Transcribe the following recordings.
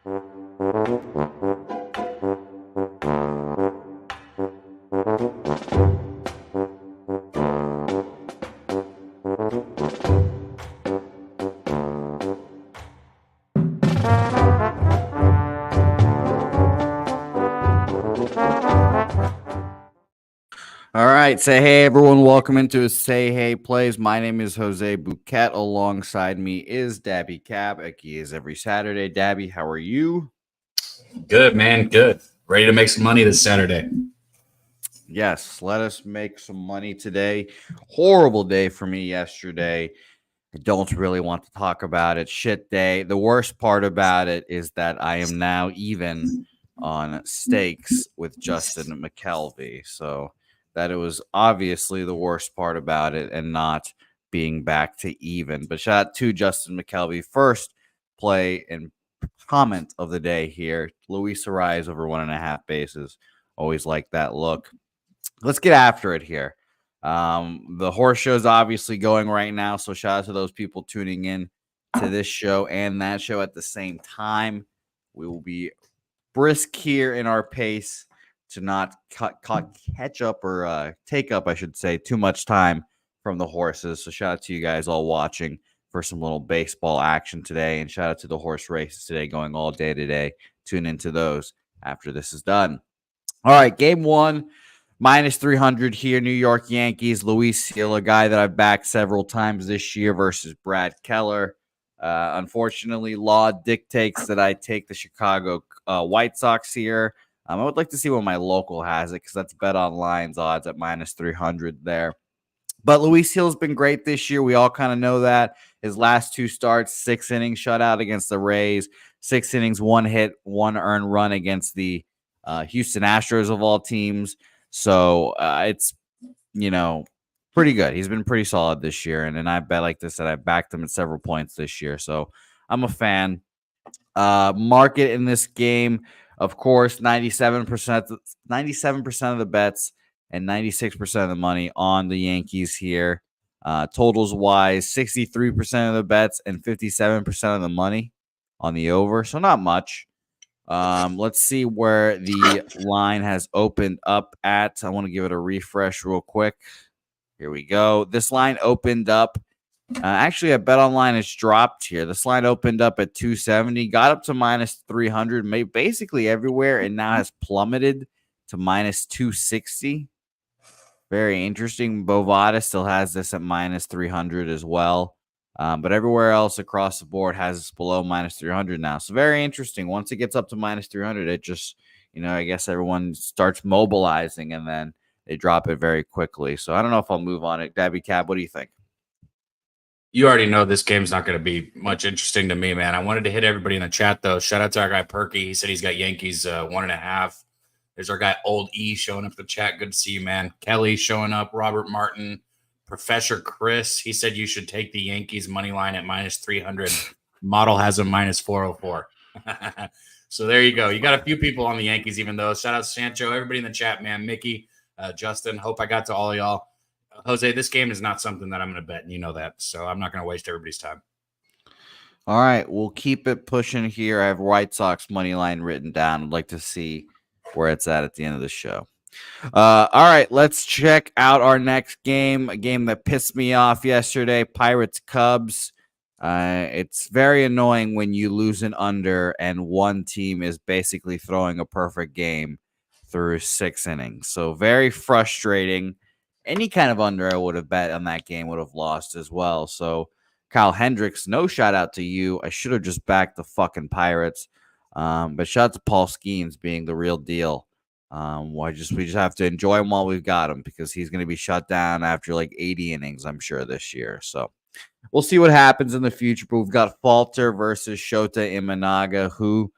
All right. Say hey, everyone. Welcome into Say Hey Plays. My name is Jose Bouquett. Alongside me is Dabby Cab. He is every Saturday. Dabby, how are you? Good, man. Good. Ready to make some money this Saturday. Yes, let us make some money today. Horrible day for me yesterday. I don't really want to talk about it. Shit day. The worst part about it is that I am now even on stakes with Justin McKelvey. So that it was obviously the worst part about it and not being back to even. But shout out to Justin McKelvey. First play and comment of the day here. Luis Ariz over 1.5 bases. Always like that look. Let's get after it here. The horse show is obviously going right now, so shout out to those people tuning in to this show and that show at the same time. We will be brisk here in our pace to not catch up or take up, I should say, too much time from the horses. So shout out to you guys all watching for some little baseball action today, and shout out to the horse races today going all day today. Tune into those after this is done. All right, game one. Minus 300 here, New York Yankees. Luis Hill, a guy that I've backed several times this year versus Brad Keller. Unfortunately, law dictates that I take the Chicago White Sox here. I would like to see what my local has it because that's Bet Online's odds at minus 300 there. But Luis Hill's been great this year. We all kind of know that. His last 2 starts, 6 innings shutout against the Rays, 6 innings, 1 hit, 1 earned run against the Houston Astros of all teams. So it's, pretty good. He's been pretty solid this year. And I bet, like this, that I backed him at several points this year. So I'm a fan. Market in this game, of course, 97% of the bets and 96% of the money on the Yankees here. Totals wise, 63% of the bets and 57% of the money on the over. So not much. Let's see where the line has opened up at. I want to give it a refresh real quick. Here we go. This line opened up. Actually, at Bet Online, it's dropped here. This line opened up at 270, got up to minus 300, basically everywhere, and now has plummeted to minus 260. Very interesting. Bovada still has this at minus 300 as well. But everywhere else across the board has this below minus 300 now. So very interesting. Once it gets up to minus 300, it just, I guess everyone starts mobilizing and then they drop it very quickly. So I don't know if I'll move on it. Dabby Cab, what do you think? You already know this game's not going to be much interesting to me, man. I wanted to hit everybody in the chat, though. Shout out to our guy, Perky. He said he's got Yankees 1.5. There's our guy, Old E, showing up in the chat. Good to see you, man. Kelly showing up. Robert Martin. Professor Chris, he said you should take the Yankees money line at minus 300. Model has a minus 404. So there you go. You got a few people on the Yankees, even though. Shout out to Sancho, everybody in the chat, man. Mickey, Justin, hope I got to all of y'all. Jose, this game is not something that I'm going to bet, and you know that. So I'm not going to waste everybody's time. All right, we'll keep it pushing here. I have White Sox money line written down. I'd like to see where it's at the end of the show. All right, let's check out our next game, a game that pissed me off yesterday, Pirates-Cubs. It's very annoying when you lose an under and one team is basically throwing a perfect game through 6 innings. So very frustrating. Any kind of under I would have bet on that game would have lost as well. So Kyle Hendricks, no shout out to you. I should have just backed the fucking Pirates. But shout out to Paul Skeens being the real deal. We just have to enjoy him while we've got him because he's going to be shut down after like 80 innings, I'm sure, this year. So we'll see what happens in the future. But we've got Falter versus Shota Imanaga, who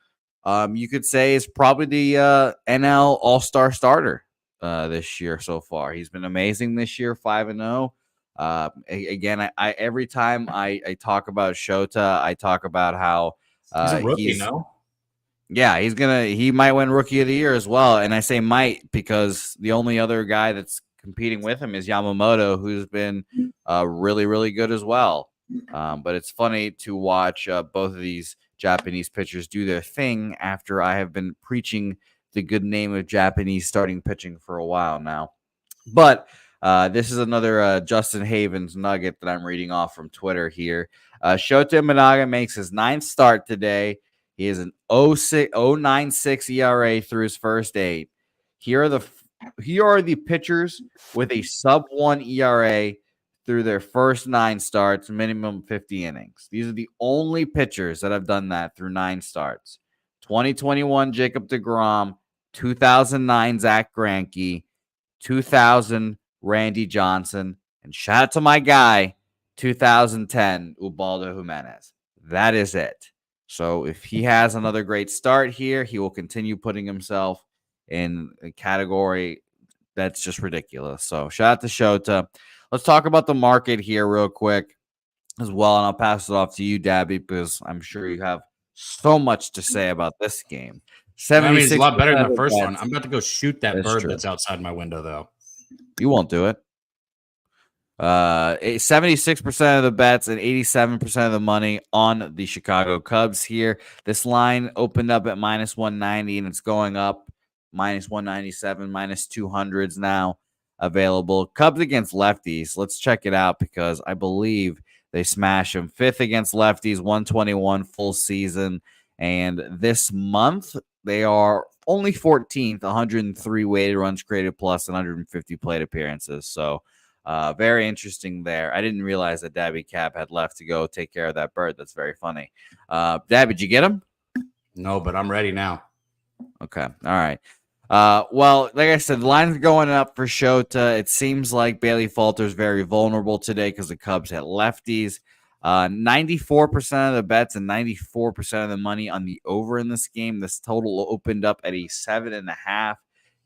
you could say is probably the NL All-Star starter this year so far. He's been amazing this year, 5-0. Again, I every time I talk about Shota, I talk about how he's a rookie, no? Yeah, he might win Rookie of the Year as well. And I say might because the only other guy that's competing with him is Yamamoto, who's been really, really good as well. But it's funny to watch both of these Japanese pitchers do their thing after I have been preaching the good name of Japanese starting pitching for a while now. But this is another Justin Havens nugget that I'm reading off from Twitter here. Shota Imanaga makes his 9th start today. He has an 0.96 ERA through his first 8. Here are the pitchers with a sub-1 ERA through their first 9 starts, minimum 50 innings. These are the only pitchers that have done that through 9 starts. 2021 Jacob deGrom, 2009 Zach Greinke, 2000 Randy Johnson, and shout out to my guy, 2010 Ubaldo Jimenez. That is it. So if he has another great start here, he will continue putting himself in a category that's just ridiculous. So shout out to Shota. Let's talk about the market here real quick as well, and I'll pass it off to you, Dabby, because I'm sure you have so much to say about this game. I mean, it's a lot better than the first one. I'm about to go shoot that bird true. that's outside my window, though. You won't do it. 76% of the bets and 87% of the money on the Chicago Cubs here. This line opened up at minus 190 and it's going up minus 197, minus 200s now available. Cubs against lefties. Let's check it out because I believe they smash them. 5th against lefties, 121 full season. And this month, they are only 14th, 103 weighted runs created plus 150 plate appearances. So very interesting there. I didn't realize that Dabby Cap had left to go take care of that bird. That's very funny. Dabby, did you get him? No, but I'm ready now. Okay. All right. Well, like I said, the line's going up for Shota. It seems like Bailey Falter's very vulnerable today because the Cubs hit lefties. 94% of the bets and 94% of the money on the over in this game. This total opened up at a 7.5.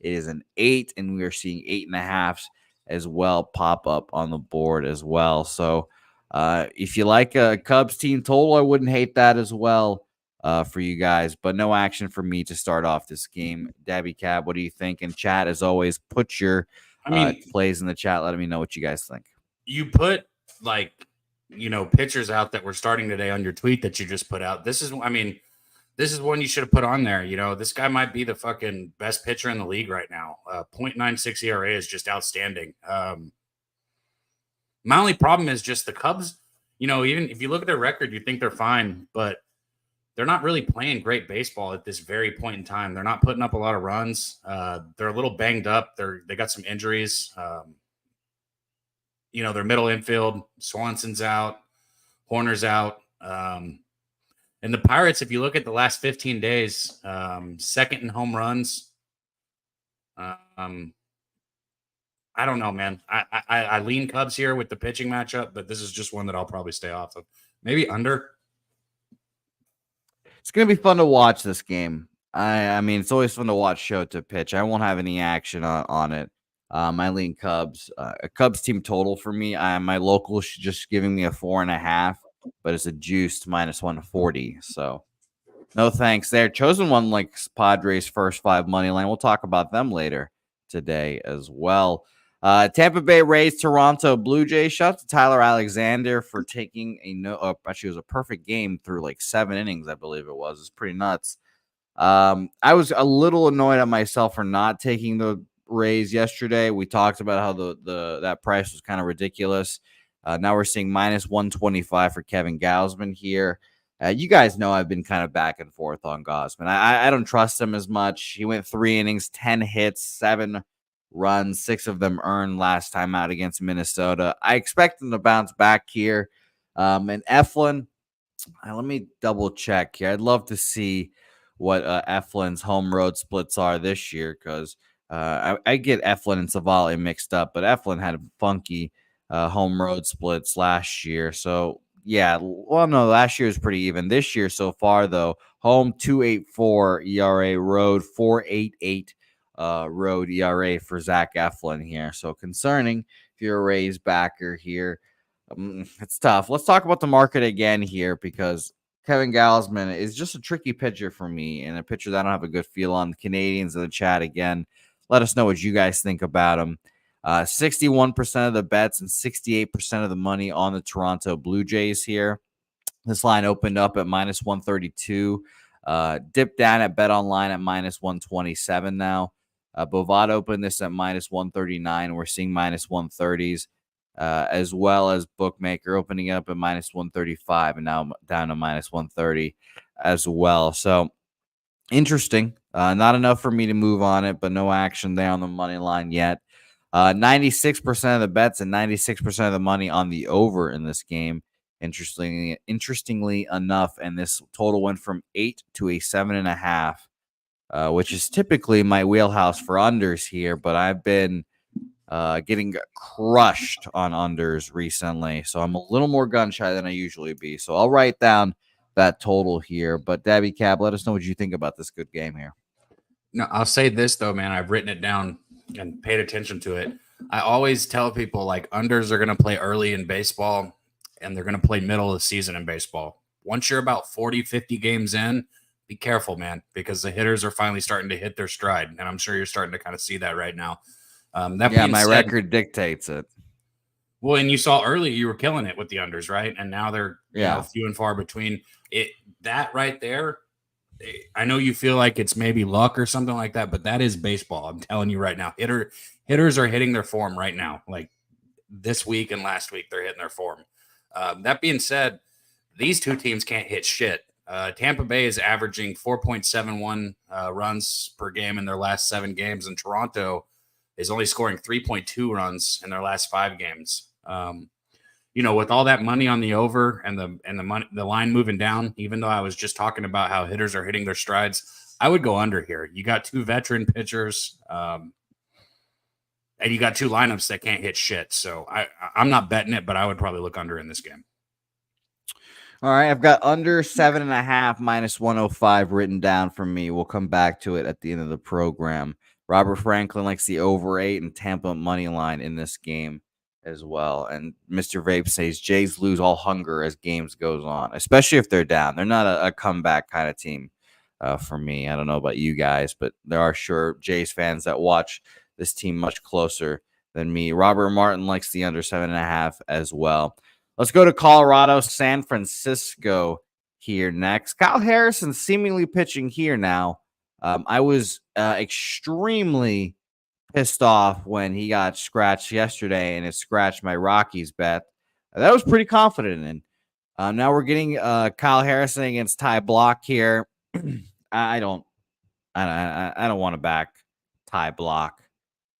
It is an 8, and we are seeing 8.5s as well pop up on the board as well. So if you like a Cubs team total, I wouldn't hate that as well for you guys, but no action for me to start off this game. Dabby Cab, what do you think? And chat, as always, put your plays in the chat. Let me know what you guys think. You put pitchers out that were starting today on your tweet that you just put out. This is one you should have put on there. This guy might be the fucking best pitcher in the league right now. 0.96 ERA is just outstanding. My only problem is just the Cubs, even if you look at their record, you think they're fine, but they're not really playing great baseball at this very point in time. They're not putting up a lot of runs. They're a little banged up. They got some injuries. Their middle infield, Swanson's out, Horner's out. And the Pirates, if you look at the last 15 days, second in home runs. I don't know, man. I lean Cubs here with the pitching matchup, but this is just one that I'll probably stay off of. Maybe under. It's going to be fun to watch this game. I mean, it's always fun to watch Shota pitch. I won't have any action on it. I lean Cubs. A Cubs team total for me. My local is just giving me a 4.5, but it's a juiced minus 140. So no thanks there. Chosen one like Padres first 5 money line. We'll talk about them later today as well. Tampa Bay Rays, Toronto Blue Jays. Shout out to Tyler Alexander for taking actually it was a perfect game through like 7 innings, I believe it was. It's pretty nuts. I was a little annoyed at myself for not taking the Rays yesterday. We talked about how that price was kind of ridiculous. Now we're seeing minus 125 for Kevin Gausman here. You guys know I've been kind of back and forth on Gausman. I don't trust him as much. He went 3 innings, 10 hits, 7 runs, 6 of them earned last time out against Minnesota. I expect him to bounce back here. And Eflin, let me double check here. I'd love to see what Eflin's home road splits are this year because I get Eflin and Savali mixed up, but Eflin had a funky home road splits last year. So, yeah, well, no, last year was pretty even. This year so far, though, home 2.84 ERA, road 4.88 road ERA for Zach Eflin here. So concerning if you're a Rays backer here. It's tough. Let's talk about the market again here because Kevin Gausman is just a tricky pitcher for me and a pitcher that I don't have a good feel on. The Canadians in the chat again. Let us know what you guys think about him. 61% of the bets and 68% of the money on the Toronto Blue Jays here. This line opened up at minus 132, dipped down at Bet Online at minus 127 now. Bovada opened this at minus 139. We're seeing minus 130s, as well as Bookmaker opening up at minus 135 and now down to minus 130 as well. So interesting. Not enough for me to move on it, but no action there on the money line yet. 96% of the bets and 96% of the money on the over in this game. Interestingly enough, and this total went from 8 to a 7.5, which is typically my wheelhouse for unders here, but I've been getting crushed on unders recently, so I'm a little more gun shy than I usually be. So I'll write down that total here. But Dabby Cab, let us know what you think about this good game here. No, I'll say this though, man. I've written it down and paid attention to it. I always tell people like unders are going to play early in baseball and they're going to play middle of the season in baseball. Once you're about 40, 50 games in, be careful, man, because the hitters are finally starting to hit their stride. And I'm sure you're starting to kind of see that right now. My record dictates it. Well, and you saw early you were killing it with the unders, right? And now they're few and far between. That right there, I know you feel like it's maybe luck or something like that, but that is baseball. I'm telling you right now. Hitters are hitting their form right now. Like this week and last week, they're hitting their form. That being said, these two teams can't hit shit. Tampa Bay is averaging 4.71 runs per game in their last 7 games, and Toronto is only scoring 3.2 runs in their last 5 games. With all that money on the over and the line moving down, even though I was just talking about how hitters are hitting their strides, I would go under here. You got 2 veteran pitchers, and you got 2 lineups that can't hit shit. So I'm not betting it, but I would probably look under in this game. All right, I've got under 7.5 minus 105 written down for me. We'll come back to it at the end of the program. Robert Franklin likes the over 8 and Tampa money line in this game as well. And Mr. Vape says Jays lose all hunger as games goes on, especially if they're down. They're not a comeback kind of team for me. I don't know about you guys, but there are sure Jays fans that watch this team much closer than me. Robert Martin likes the under 7.5 as well. Let's go to Colorado, San Francisco here next. Kyle Harrison seemingly pitching here now. I was extremely pissed off when he got scratched yesterday, and it scratched my Rockies bet. That was pretty confident in. Now we're getting Kyle Harrison against Ty Block here. I don't want to back Ty Block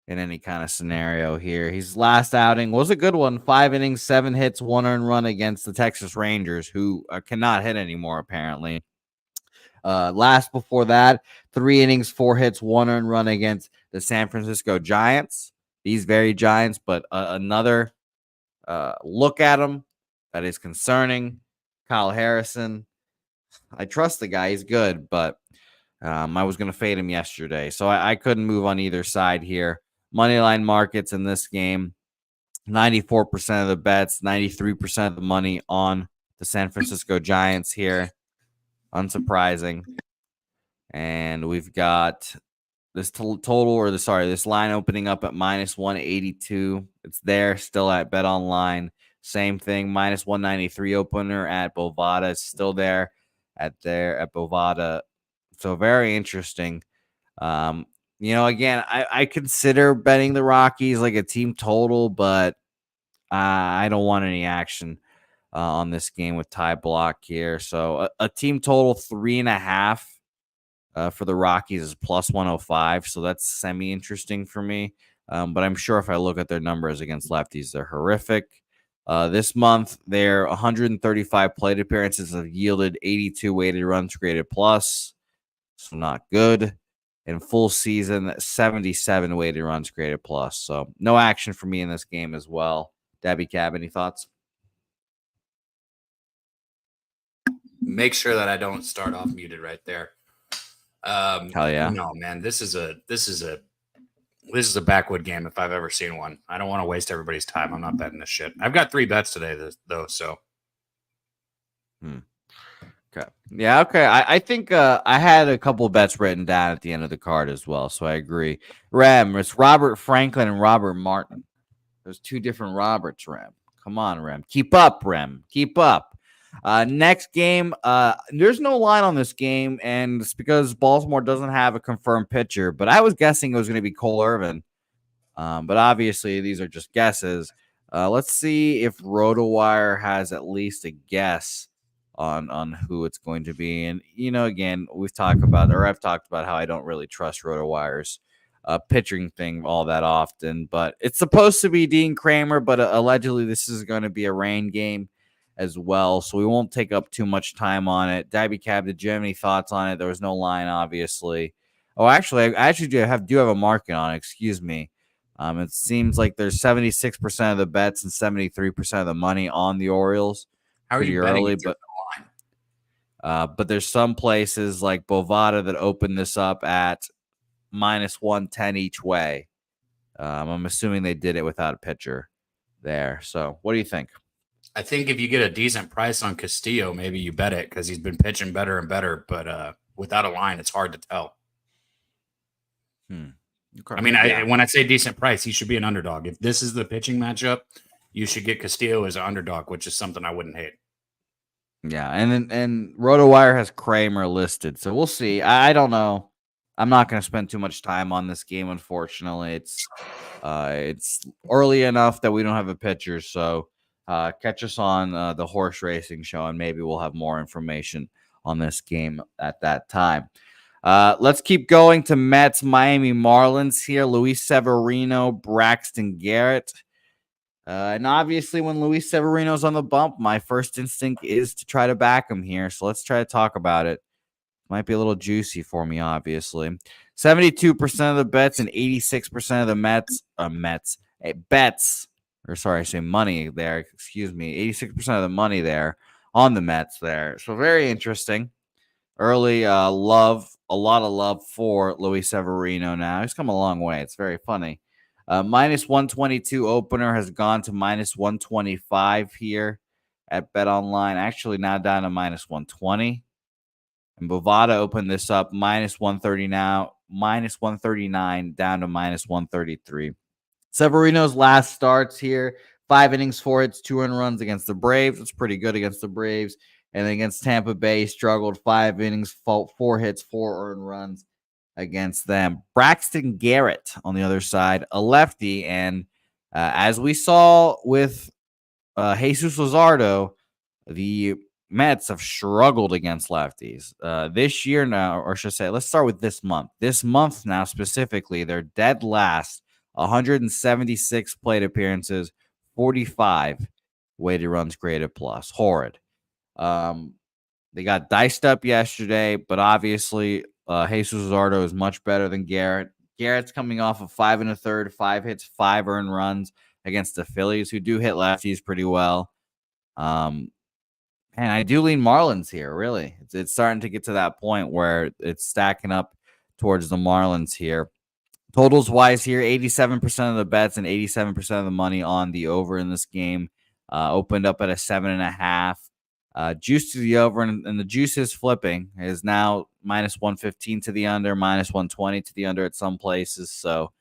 in any kind of scenario here. His last outing was a good one. 5 innings, 7 hits, 1 earned run against the Texas Rangers, who cannot hit anymore, apparently. Last before that, 3 innings, 4 hits, 1 earned run against the San Francisco Giants. These very Giants, but another look at him that is concerning. Kyle Harrison. I trust the guy. He's good, but I was going to fade him yesterday, so I couldn't move on either side here. Moneyline markets in this game, 94% of the bets, 93% of the money on the San Francisco Giants here. Unsurprising. And we've got this this line opening up at minus 182. It's there still at Bet Online. Same thing, minus 193 opener at Bovada. It's still there at Bovada. So very interesting. Again, I consider betting the Rockies like a team total, but I don't want any action on this game with Ty Block here. So a team total 3.5 for the Rockies is plus 105. So that's semi-interesting for me. But I'm sure if I look at their numbers against lefties, they're horrific. This month, their 135 plate appearances have yielded 82 weighted runs created plus. So not good. In full season, 77 weighted runs created plus. So no action for me in this game as well. Dabby Cab, any thoughts? Make sure that I don't start off muted right there. Hell yeah. No, man, this is a backwood game if I've ever seen one. I don't want to waste everybody's time. I'm not betting this shit. I've got 3 bets today though, so. Okay. Yeah, okay. I think I had a couple of bets written down at the end of the card as well, so I agree. Rem, it's Robert Franklin and Robert Martin. There's 2 different Roberts, Rem. Come on, Rem. Keep up, Rem. Keep up. Next game, there's no line on this game, and it's because Baltimore doesn't have a confirmed pitcher. But I was guessing it was going to be Cole Irvin. But obviously, these are just guesses. Let's see if RotoWire has at least a guess on who it's going to be. And again, I've talked about how I don't really trust RotoWire's pitching thing all that often. But it's supposed to be Dean Kramer, but allegedly this is going to be a rain game as well, so we won't take up too much time on it. Dabby Cab, did you have any thoughts on it? There was no line, obviously. Oh, actually, I actually do have a market on it. Excuse me. It seems like there's 76% of the bets and 73% of the money on the Orioles. How are you betting? But there's some places like Bovada that opened this up at minus 110 each way. I'm assuming they did it without a pitcher there. So what do you think? I think if you get a decent price on Castillo, maybe you bet it because he's been pitching better and better. But without a line, it's hard to tell. Okay. I mean, when I say decent price, he should be an underdog. If this is the pitching matchup, you should get Castillo as an underdog, which is something I wouldn't hate. Yeah, and RotoWire has Kramer listed, so we'll see. I don't know. I'm not going to spend too much time on this game, unfortunately. It's early enough that we don't have a pitcher, so catch us on the horse racing show, and maybe we'll have more information on this game at that time. Let's keep going to Mets, Miami Marlins here. Luis Severino, Braxton Garrett. And obviously, when Luis Severino's on the bump, my first instinct is to try to back him here. So let's try to talk about it. Might be a little juicy for me, obviously. 72% of the bets and 86% of the bets. Or sorry, I say money there. Excuse me. 86% of the money there on the Mets there. So very interesting. Early a lot of love for Luis Severino now. He's come a long way. It's very funny. Minus 122 opener has gone to minus 125 here at BetOnline. Actually, now down to minus 120. And Bovada opened this up minus 130 now, minus 139 down to minus 133. Severino's last starts here, 5 innings, 4 hits, 2 earned runs against the Braves. It's pretty good against the Braves. And then against Tampa Bay, struggled 5 innings, 4 hits, 4 earned runs against them. Braxton Garrett on the other side, a lefty. And as we saw with Jesus Luzardo, the Mets have struggled against lefties this year now, or should I say, let's start with this month. This month now specifically, they're dead last, 176 plate appearances, 45 weighted runs created plus. Horrid. They got diced up yesterday, but obviously Jesus Luzardo is much better than Garrett. Garrett's coming off of 5 1/3, 5 hits, 5 earned runs against the Phillies, who do hit lefties pretty well. And I do lean Marlins here, really. It's starting to get to that point where it's stacking up towards the Marlins here. Totals wise here, 87% of the bets and 87% of the money on the over in this game. Opened up at a 7.5. Juice to the over, and the juice is flipping. It is now minus 115 to the under, minus 120 to the under at some places. So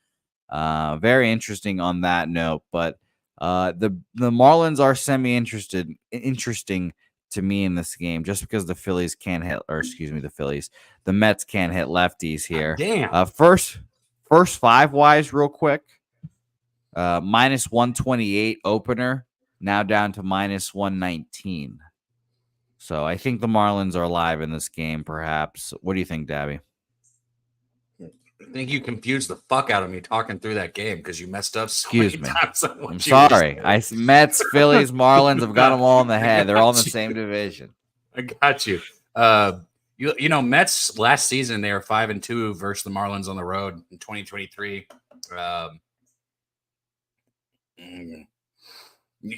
very interesting on that note. But the Marlins are interesting to me in this game, just because the Phillies can't hit, or excuse me, the Mets can't hit lefties here. Damn. First 5 wise, real quick. Minus 128 opener, now down to minus 119. So I think the Marlins are live in this game, perhaps. What do you think, Dabby? I think you confused the fuck out of me talking through that game because you messed up so Excuse many me. times. I'm sorry. Mets, Phillies, Marlins, I've got them all in the head. They're all in the same division. I got you. You know, Mets last season, they were 5-2 versus the Marlins on the road in 2023.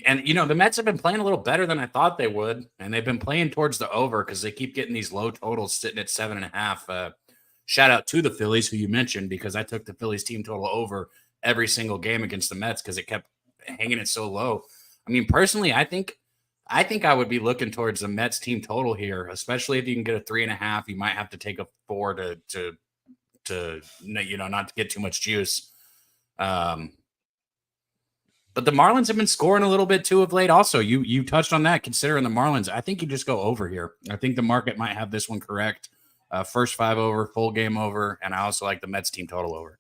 And, you know, the Mets have been playing a little better than I thought they would. And they've been playing towards the over because they keep getting these low totals sitting at 7.5. Shout out to the Phillies, who you mentioned, because I took the Phillies team total over every single game against the Mets because it kept hanging it so low. I mean, personally, I think I would be looking towards the Mets team total here, especially if you can get a 3.5. You might have to take a 4 to you know, not to get too much juice. But the Marlins have been scoring a little bit too of late. Also, you touched on that. Considering the Marlins, I think you just go over here. I think the market might have this one correct. First 5 over, full game over, and I also like the Mets team total over.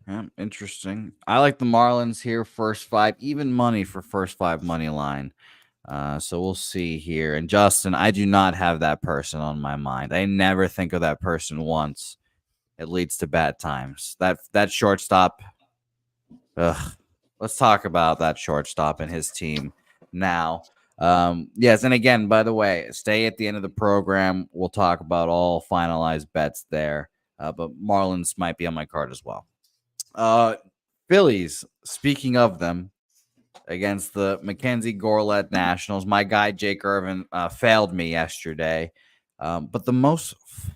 Yeah, interesting. I like the Marlins here, first 5, even money for first 5 money line. So we'll see here. And Justin, I do not have that person on my mind. I never think of that person once. It leads to bad times. That shortstop. Ugh. Let's talk about that shortstop and his team now. Yes, and again, by the way, stay at the end of the program. We'll talk about all finalized bets there. But Marlins might be on my card as well. Phillies, speaking of them, against the Mackenzie Gore-led Nationals. My guy Jake Irvin failed me yesterday. But the most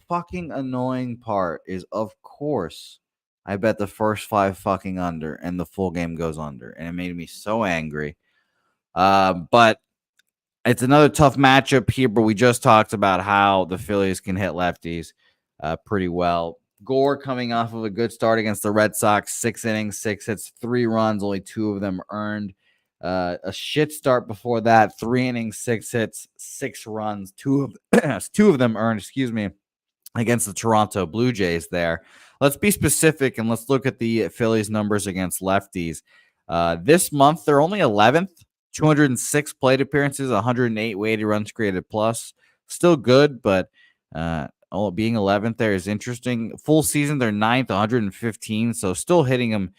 fucking annoying part is, of course, I bet the first 5 fucking under, and the full game goes under, and it made me so angry. But it's another tough matchup here, but we just talked about how the Phillies can hit lefties pretty well. Gore coming off of a good start against the Red Sox, 6 innings, 6 hits, 3 runs, only 2 of them earned. A shit start before that, 3 innings, 6 hits, 6 runs, 2 of them earned, against the Toronto Blue Jays there. Let's be specific and let's look at the Phillies numbers against lefties. This month, they're only 11th, 206 plate appearances, 108 weighted runs created plus. Still good, but being 11th there is interesting. Full season, they're 9th, 115, so still hitting them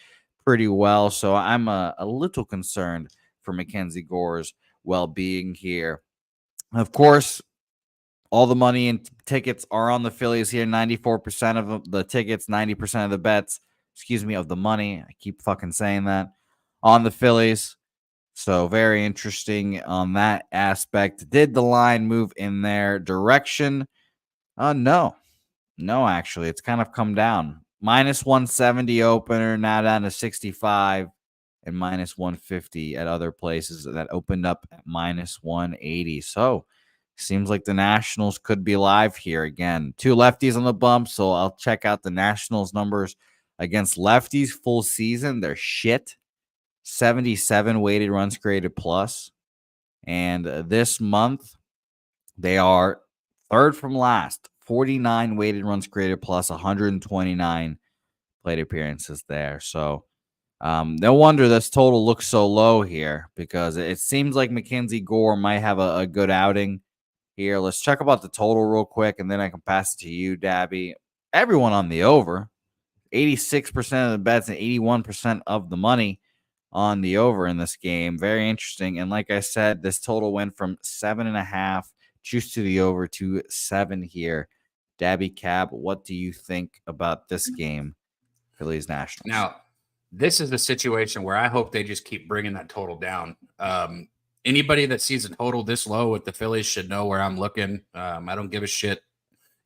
pretty well. So I'm a little concerned for Mackenzie Gore's well-being here. Of course, all the money and tickets are on the Phillies here. 94% of the tickets, 90% of the bets, of the money. I keep fucking saying that, on the Phillies. So very interesting on that aspect. Did the line move in their direction? No, actually. It's kind of come down. Minus 170 opener, now down to 65, and minus 150 at other places that opened up at minus 180. So seems like the Nationals could be live here again. 2 lefties on the bump, so I'll check out the Nationals numbers against lefties full season. They're shit. 77 weighted runs created plus. And this month, they are third from last. 49 weighted runs created plus, 129 plate appearances there. So no wonder this total looks so low here, because it seems like Mackenzie Gore might have a good outing here. Let's check about the total real quick, and then I can pass it to you, Dabby. Everyone on the over. 86% of the bets and 81% of the money on the over in this game. Very interesting. And like I said, this total went from 7.5 juice to the over to 7 here. Dabby Cab, what do you think about this game, Phillies Nationals? Now, this is a situation where I hope they just keep bringing that total down. Anybody that sees a total this low with the Phillies should know where I'm looking. I don't give a shit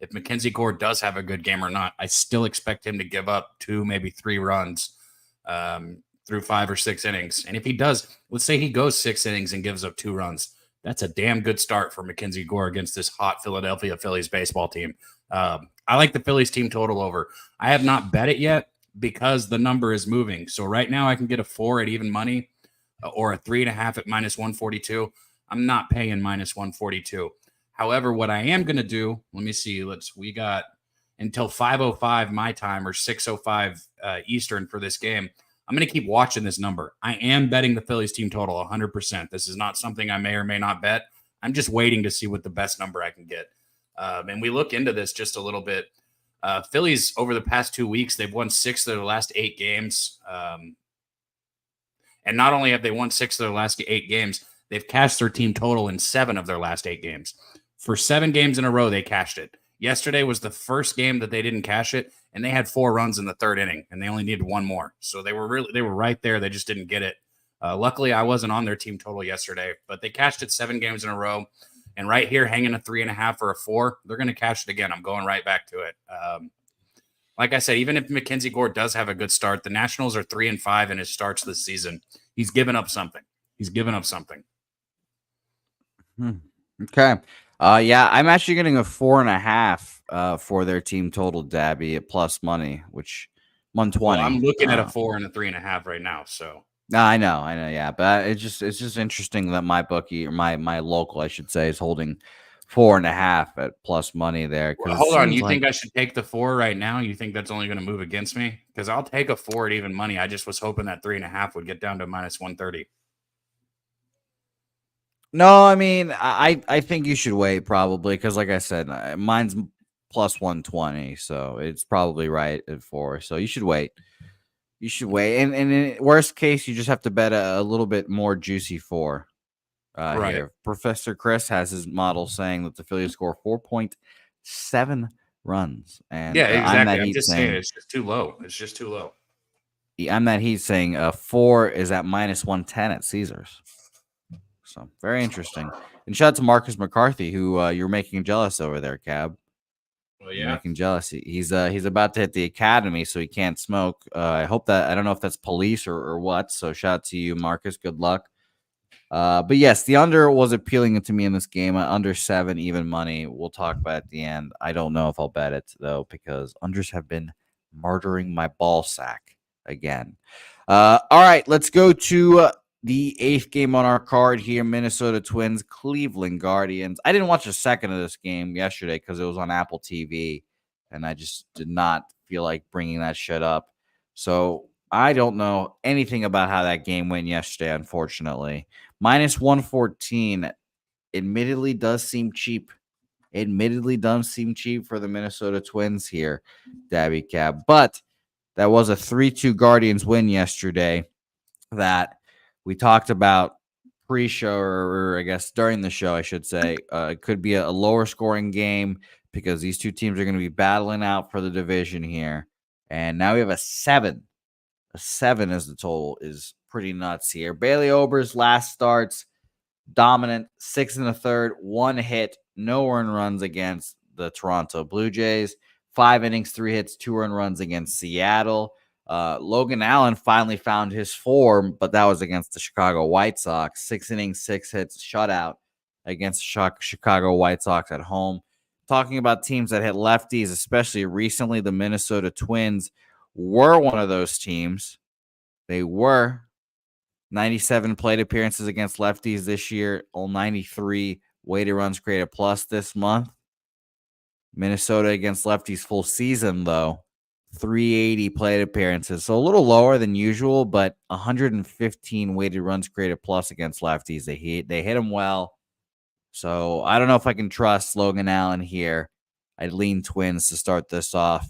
if Mackenzie Gore does have a good game or not. I still expect him to give up 2, maybe 3 runs through 5 or 6 innings. And if he does, let's say he goes 6 innings and gives up 2 runs. That's a damn good start for Mackenzie Gore against this hot Philadelphia Phillies baseball team. I like the Phillies team total over. I have not bet it yet because the number is moving. So right now I can get a 4 at even money or a 3.5 at minus 142. I'm not paying minus 142. However, what I am going to do, let me see. We got until 5:05 my time or 6:05 Eastern for this game. I'm going to keep watching this number. I am betting the Phillies team total 100%. This is not something I may or may not bet. I'm just waiting to see what the best number I can get. And we look into this just a little bit. Phillies, over the past 2 weeks, they've won 6 of their last 8 games. And not only have they won 6 of their last 8 games, they've cashed their team total in 7 of their last 8 games. For 7 games in a row, they cashed it. Yesterday was the first game that they didn't cash it, and they had 4 runs in the 3rd inning, and they only needed 1 more. So they were right there. They just didn't get it. Luckily, I wasn't on their team total yesterday, but they cashed it 7 games in a row. And right here, hanging a 3.5 or a 4, they're going to cash it again. I'm going right back to it. Like I said, even if Mackenzie Gore does have a good start, the Nationals are 3-5 in his starts this season. He's given up something. Okay. Yeah, I'm actually getting a 4.5 for their team total, Dabby, at plus money, which 120. Well, I'm looking at a 4 and a 3.5 right now. So No, I know, yeah, but it's just interesting that my bookie, or my local, I should say, is holding 4.5 at plus money there, Well, because it hold on. seems You like think I should take the 4 right now? You think that's only going to move against me? Because I'll take a 4 at even money. I just was hoping that 3.5 would get down to minus 130. no, I mean, I think you should wait probably, because like I said, mine's plus 120, so it's probably right at 4. So you should wait. You should wait, and in worst case, you just have to bet a little bit more juicy 4. Right. Here, Professor Chris has his model saying that the Phillies score 4.7 runs, and Yeah, I'm exactly. that I'm heat just saying saying it's just too low. It's just too low. 4 is at minus 110 at Caesars. So very interesting. And shout out to Marcus McCarthy, who you're making jealous over there, Cab. Well, You're yeah. making jealous. He's about to hit the academy, so he can't smoke. I hope that I don't know if that's police or what. So shout out to you, Marcus. Good luck. But yes, the under was appealing to me in this game. Under 7 even money. We'll talk about it at the end. I don't know if I'll bet it though, because unders have been murdering my ball sack again. All right, let's go to the 8th game on our card here: Minnesota Twins, Cleveland Guardians. I didn't watch a second of this game yesterday because it was on Apple TV, and I just did not feel like bringing that shit up. So I don't know anything about how that game went yesterday, unfortunately. Minus 114 admittedly does seem cheap. Admittedly does seem cheap for the Minnesota Twins here, Dabby Cab. But that was a 3-2 Guardians win yesterday that we talked about pre-show, or I guess during the show, I should say. It could be a lower scoring game because these two teams are going to be battling out for the division here. And now we have a 7. A 7 as the total is pretty nuts here. Bailey Ober's last starts, dominant, 6 1/3, 1 hit, no earned runs against the Toronto Blue Jays. 5 innings, 3 hits, 2 earned runs against Seattle. Logan Allen finally found his form, but that was against the Chicago White Sox. 6 innings, 6 hits, shutout against Chicago White Sox at home. Talking about teams that hit lefties, especially recently, the Minnesota Twins were one of those teams. They were 97 plate appearances against lefties this year, all 93 weighted runs created plus this month. Minnesota against lefties full season, though, 380 plate appearances. So a little lower than usual, but 115 weighted runs created plus against lefties. They hit them well. So I don't know if I can trust Logan Allen here. I'd lean Twins to start this off.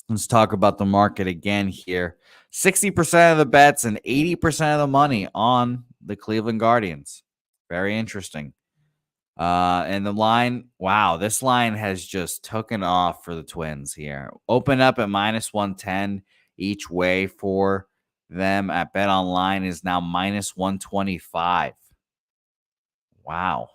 Let's talk about the market again here. 60% of the bets and 80% of the money on the Cleveland Guardians. Very interesting. And the line, wow, this line has just taken off for the Twins here. Open up at minus 110 each way for them at Bet Online is now minus 125. Wow.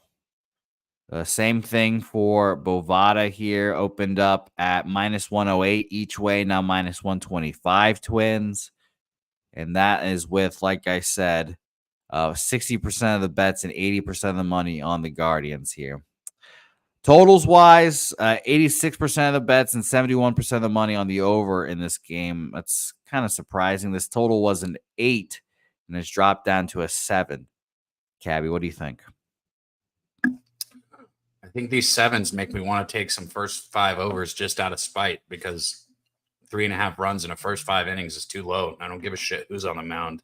Same thing for Bovada here. Opened up at minus 108 each way, now minus 125 Twins. And that is with, like I said, 60% of the bets and 80% of the money on the Guardians here. Totals wise, 86% of the bets and 71% of the money on the over in this game. That's kind of surprising. This total was an 8 and it's dropped down to a 7. Cabby, what do you think? I think these 7s make me want to take some first 5 overs just out of spite, because 3.5 runs in the first 5 innings is too low. I don't give a shit who's on the mound.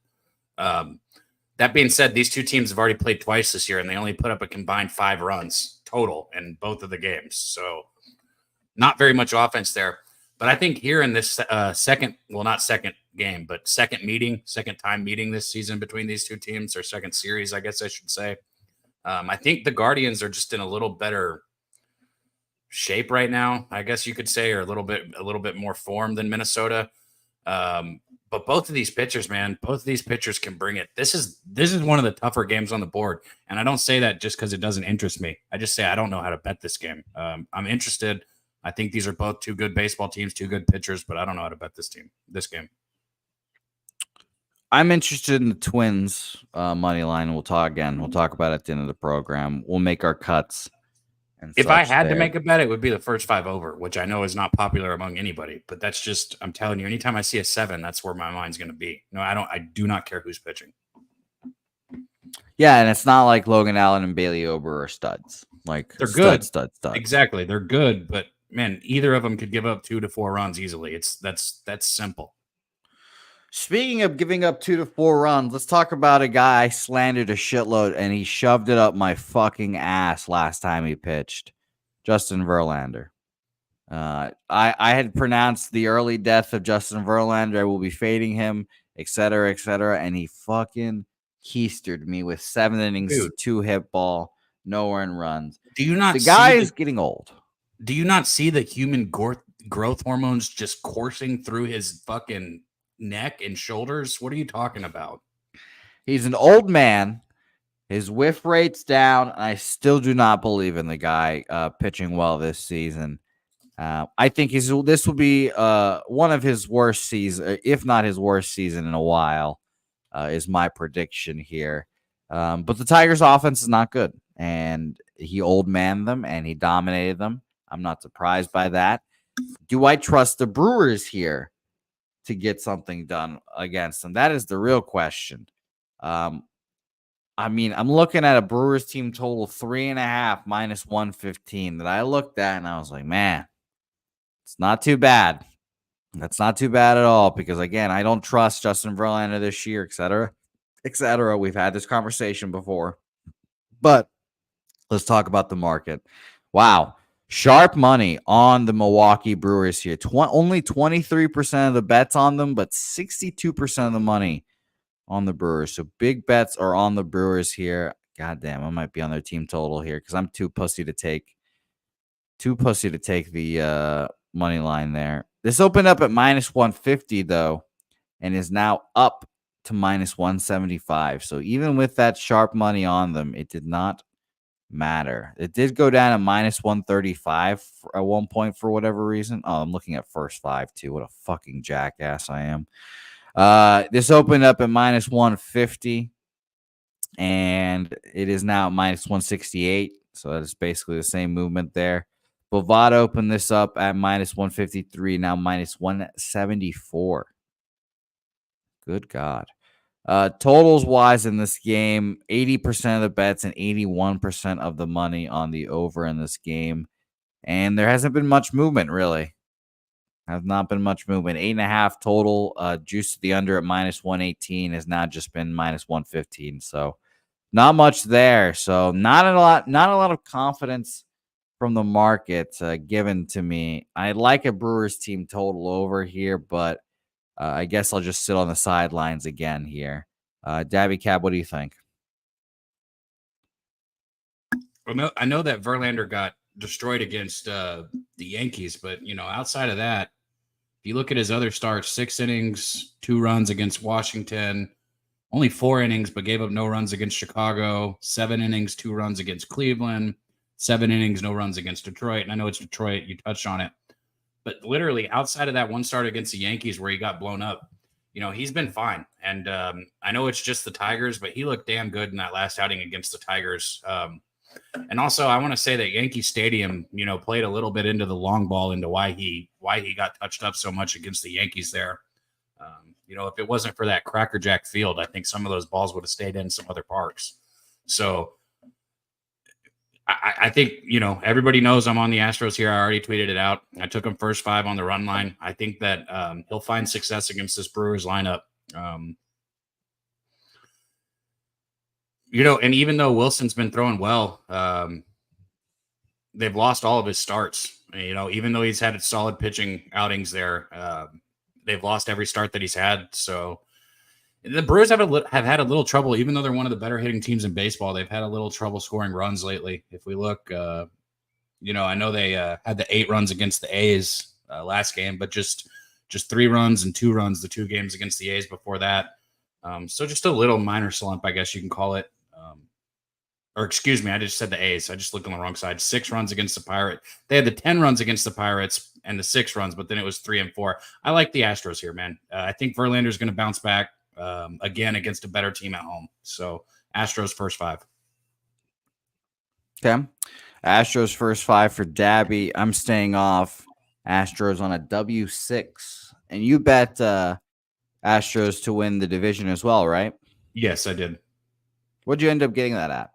That being said, these two teams have already played twice this year, and they only put up a combined 5 runs total in both of the games. So not very much offense there. But I think here in this second time meeting this season between these two teams, or second series, I guess I should say, I think the Guardians are just in a little better shape right now, I guess you could say, or a little bit more form than Minnesota. But both of these pitchers, man, can bring it. This is one of the tougher games on the board, and I don't say that just because it doesn't interest me. I just say I don't know how to bet this game. I'm interested. I think these are both two good baseball teams, two good pitchers, but I don't know how to bet this game. I'm interested in the Twins money line. We'll talk about it at the end of the program. We'll make our cuts and If I such had to there. make a bet, it would be the first 5 over, which I know is not popular among anybody. But that's just, I'm telling you, anytime I see a 7, that's where my mind's going to be. No, I do not care who's pitching. Yeah, and it's not like Logan Allen and Bailey Ober are studs. Like They're good. studs. Exactly. They're good, but man, either of them could give up 2 to 4 runs easily. That's simple. Speaking of giving up 2 to 4 runs, let's talk about a guy I slandered a shitload, and he shoved it up my fucking ass last time he pitched. Justin Verlander. I had pronounced the early death of Justin Verlander. I will be fading him, etc., and he fucking keistered me with 7 innings, Dude. 2 hit ball, no earned runs. Do you not The guy is getting old. Do you not see the human growth hormones just coursing through his fucking neck and shoulders? What are you talking about? He's an old man. His whiff rate's down, and I still do not believe in the guy pitching well this season. I think this will be one of his worst seasons, if not his worst season in a while, is my prediction here. But the Tigers' offense is not good, and he old manned them, and he dominated them. I'm not surprised by that. Do I trust the Brewers here to get something done against them? That is the real question. I mean, I'm looking at a Brewers team total 3.5 minus 115 that I looked at, and I was like, man, it's not too bad. That's not too bad at all because, again, I don't trust Justin Verlander this year, et cetera. We've had this conversation before. But let's talk about the market. Wow. Sharp money on the Milwaukee Brewers here. Only 23% of the bets on them, but 62% of the money on the Brewers. So big bets are on the Brewers here. God damn, I might be on their team total here because I'm too pussy to take the money line there. This opened up at minus 150 though, and is now up to minus 175. So even with that sharp money on them, it did not matter. It did go down to minus 135 at one point for whatever reason. Oh, I'm looking at first 5 too. What a fucking jackass I am. This opened up at minus 150, and it is now minus 168. So that is basically the same movement there. Bovada opened this up at minus 153, now minus 174. Good God. Totals wise in this game, 80% of the bets and 81% of the money on the over in this game. And there hasn't been much movement, really. Has not been much movement. 8.5 total. Juice to the under at minus 118 has now just been minus 115. So not much there. So not a lot of confidence from the market given to me. I like a Brewers team total over here, but I guess I'll just sit on the sidelines again here. Dabby Cab, what do you think? Well, I know that Verlander got destroyed against the Yankees, but outside of that, if you look at his other starts, 6 innings, 2 runs against Washington, only 4 innings, but gave up no runs against Chicago, 7 innings, 2 runs against Cleveland, 7 innings, no runs against Detroit. And I know it's Detroit, you touched on it, but literally outside of that one start against the Yankees where he got blown up, he's been fine. And I know it's just the Tigers, but he looked damn good in that last outing against the Tigers. And also, I want to say that Yankees Stadium, played a little bit into the long ball into why he got touched up so much against the Yankees there. If it wasn't for that crackerjack field, I think some of those balls would have stayed in some other parks. So I think, everybody knows I'm on the Astros here. I already tweeted it out. I took him first 5 on the run line. I think that he'll find success against this Brewers lineup. And even though Wilson's been throwing well, they've lost all of his starts. Even though he's had solid pitching outings there, they've lost every start that he's had. So the Brewers have had a little trouble, even though they're one of the better hitting teams in baseball. They've had a little trouble scoring runs lately. If we look, I know they had the 8 runs against the A's last game, but just 3 runs and 2 runs the 2 games against the A's before that. So just a little minor slump, I guess you can call it. Or excuse me, I just said the A's. I just looked on the wrong side. 6 runs against the Pirates. They had the 10 runs against the Pirates and the 6 runs, but then it was 3 and 4. I like the Astros here, man. I think Verlander's going to bounce back again against a better team at home. So Astros first 5. Okay. Astros first 5 for Dabby. I'm staying off Astros on a W6. And you bet Astros to win the division as well, right? Yes, I did. What'd you end up getting that at?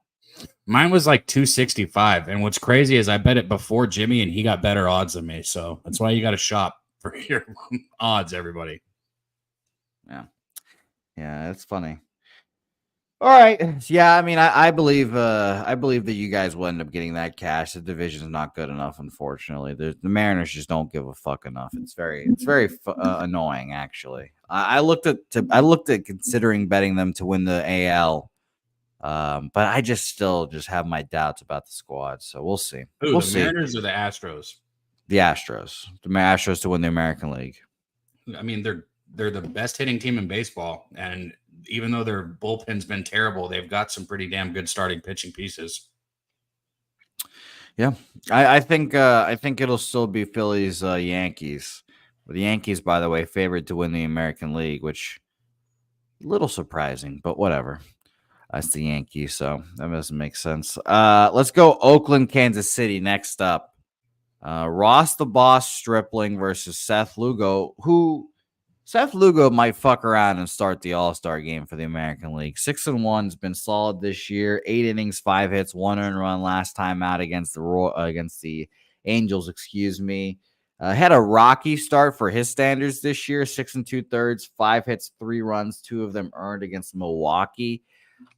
Mine was like 265. And what's crazy is I bet it before Jimmy and he got better odds than me. So that's why you got to shop for your odds, everybody. Yeah, that's funny. All right. Yeah, I mean, I believe that you guys will end up getting that cash. The division is not good enough, unfortunately. The Mariners just don't give a fuck enough. It's very annoying, actually. I looked at considering betting them to win the AL, but I still have my doubts about the squad. So we'll see. Ooh, We'll the see. Mariners or the Astros? The Astros to win the American League. I mean, they're the best hitting team in baseball, and even though their bullpen's been terrible, they've got some pretty damn good starting pitching pieces. Yeah, I think it'll still be Phillies Yankees. The Yankees, by the way, favored to win the American League, which a little surprising, but whatever. That's the Yankees, so that doesn't make sense. Let's go Oakland, Kansas City next up. Ross the Boss Stripling versus Seth Lugo, who Seth Lugo might fuck around and start the All-Star game for the American League. 6-1's been solid this year. 8 innings, 5 hits, 1 earned run last time out against the Angels. Had a rocky start for his standards this year. 6 2/3, 5 hits, 3 runs, 2 of them earned against Milwaukee.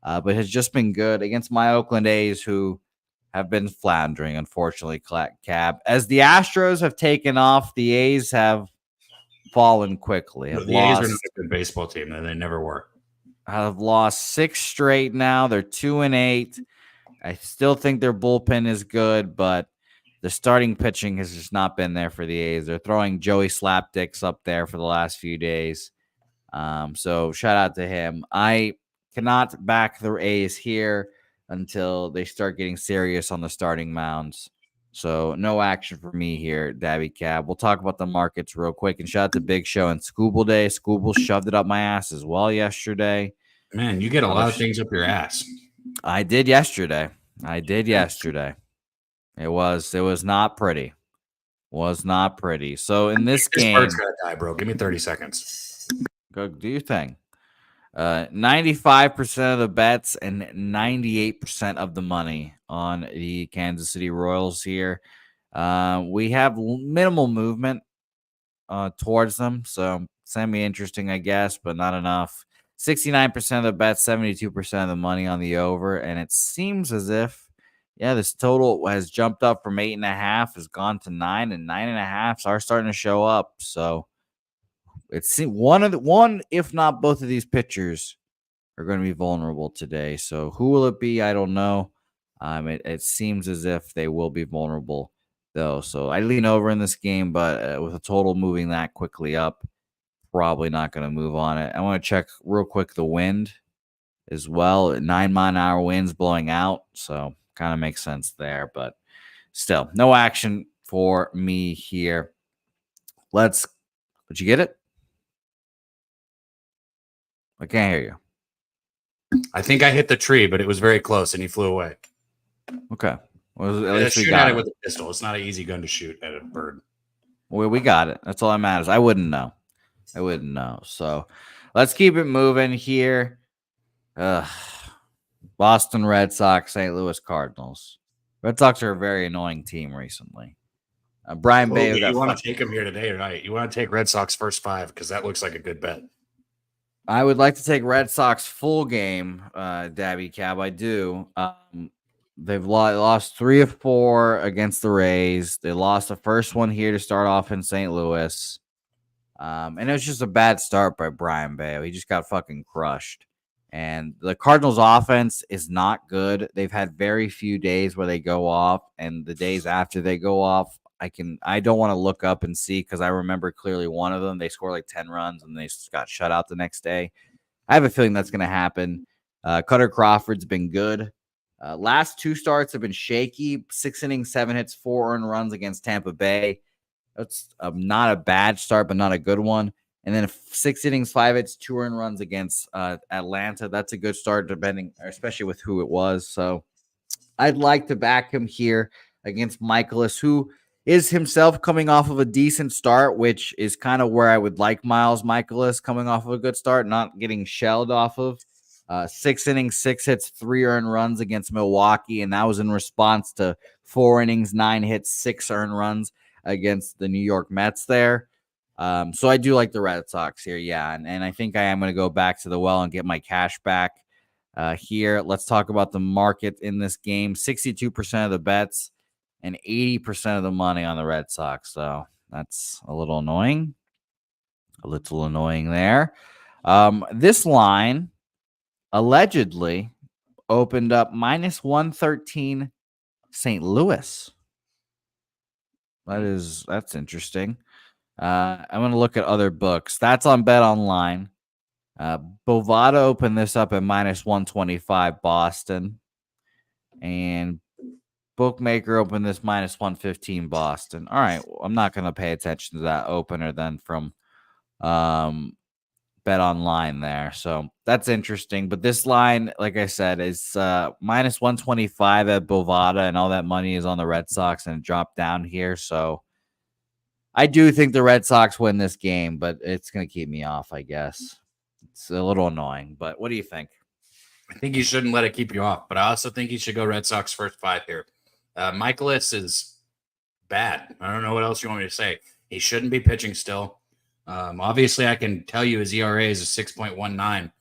But has just been good against my Oakland A's, who have been floundering, unfortunately, Cab. As the Astros have taken off, the A's have fallen quickly. The A's are not a good baseball team, and they never were. Have lost 6 straight now. They're 2-8. I still think their bullpen is good, but the starting pitching has just not been there for the A's. They're throwing Joey Slapdicks up there for the last few days. So shout out to him. I cannot back the A's here until they start getting serious on the starting mounds. So no action for me here, Dabby Cab. We'll talk about the markets real quick. And shout out to Big Show and Scooble Day. Scooble shoved it up my ass as well yesterday. Man, you get a lot of things up your ass. I did yesterday. It was not pretty. Was not pretty. So in this game, Pittsburgh's gonna die, bro. Give me 30 seconds. Go do your thing. 95% of the bets and 98% of the money on the Kansas City Royals here. We have minimal movement towards them, so semi-interesting, I guess, but not enough. 69% of the bets, 72% of the money on the over, and it seems as if, this total has jumped up from 8.5, has gone to 9, and 9.5 are starting to show up. So it's one, if not both of these pitchers are going to be vulnerable today. So who will it be? I don't know. It seems as if they will be vulnerable, though. So I lean over in this game, but with a total moving that quickly up, probably not going to move on it. I want to check real quick the wind as well. 9-mile-an-hour winds blowing out, so kind of makes sense there. But still, no action for me here. Did you get it? I can't hear you. I think I hit the tree, but it was very close, and he flew away. Okay. Well, at least we shoot got at it it with a pistol. It's not an easy gun to shoot at a bird. Well, we got it. That's all that matters. I wouldn't know. So let's keep it moving here. Boston Red Sox, St. Louis Cardinals. Red Sox are a very annoying team recently. Brian Bay. You want to take him here today or not? You want to take Red Sox first 5 because that looks like a good bet. I would like to take Red Sox full game, Dabby Cab. I do. They've lost 3 of 4 against the Rays. They lost the first one here to start off in St. Louis. And it was just a bad start by Brian Bay. He just got fucking crushed. And the Cardinals offense is not good. They've had very few days where they go off, and the days after they go off, I don't want to look up and see, because I remember clearly one of them, they scored like 10 runs and they got shut out the next day. I have a feeling that's going to happen. Cutter Crawford's been good. Last 2 starts have been shaky. 6 innings, 7 hits, 4 earned runs against Tampa Bay. That's not a bad start, but not a good one. And then 6 innings, 5 hits, 2 earned runs against Atlanta. That's a good start, especially with who it was. So I'd like to back him here against Michaelis, who is himself coming off of a decent start, which is kind of where I would like Miles Michaelis coming off of a good start, not getting shelled off of. 6 innings, 6 hits, 3 earned runs against Milwaukee, and that was in response to 4 innings, 9 hits, 6 earned runs against the New York Mets there. So I do like the Red Sox here, yeah, and I think I am going to go back to the well and get my cash back here. Let's talk about the market in this game. 62% of the bets and 80% of the money on the Red Sox, so that's a little annoying. A little annoying there. This line allegedly opened up minus 113 St. Louis. That's interesting. I'm going to look at other books. That's on Bet Online. Bovada opened this up at minus 125 Boston. And Bookmaker opened this minus 115 Boston. All right. Well, I'm not going to pay attention to that opener then from Bet Online there. So that's interesting. But this line, like I said, is minus 125 at Bovada, and all that money is on the Red Sox, and it dropped down here. So I do think the Red Sox win this game, but it's going to keep me off, I guess. It's a little annoying, but what do you think? I think you shouldn't let it keep you off, but I also think you should go Red Sox first 5 here. Michaelis is bad. I don't know what else you want me to say. He shouldn't be pitching still. Obviously, I can tell you his ERA is a 6.19,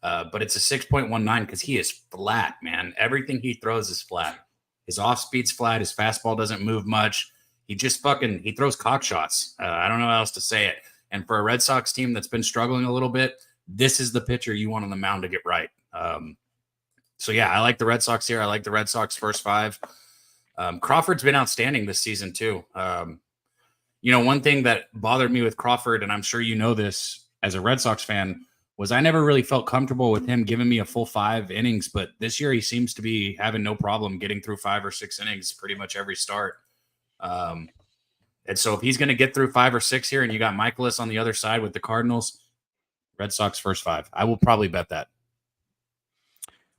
but it's a 6.19 because he is flat, man. Everything he throws is flat. His off speed's flat. His fastball doesn't move much. He just he throws cock shots. I don't know how else to say it. And for a Red Sox team that's been struggling a little bit, this is the pitcher you want on the mound to get right. So yeah, I like the Red Sox here. I like the Red Sox first 5. Crawford's been outstanding this season too. One thing that bothered me with Crawford, and I'm sure you know this as a Red Sox fan, was I never really felt comfortable with him giving me a full 5 innings. But this year he seems to be having no problem getting through 5 or 6 innings pretty much every start. And so if he's going to get through 5 or 6 here, and you got Michaelis on the other side with the Cardinals, Red Sox first 5. I will probably bet that.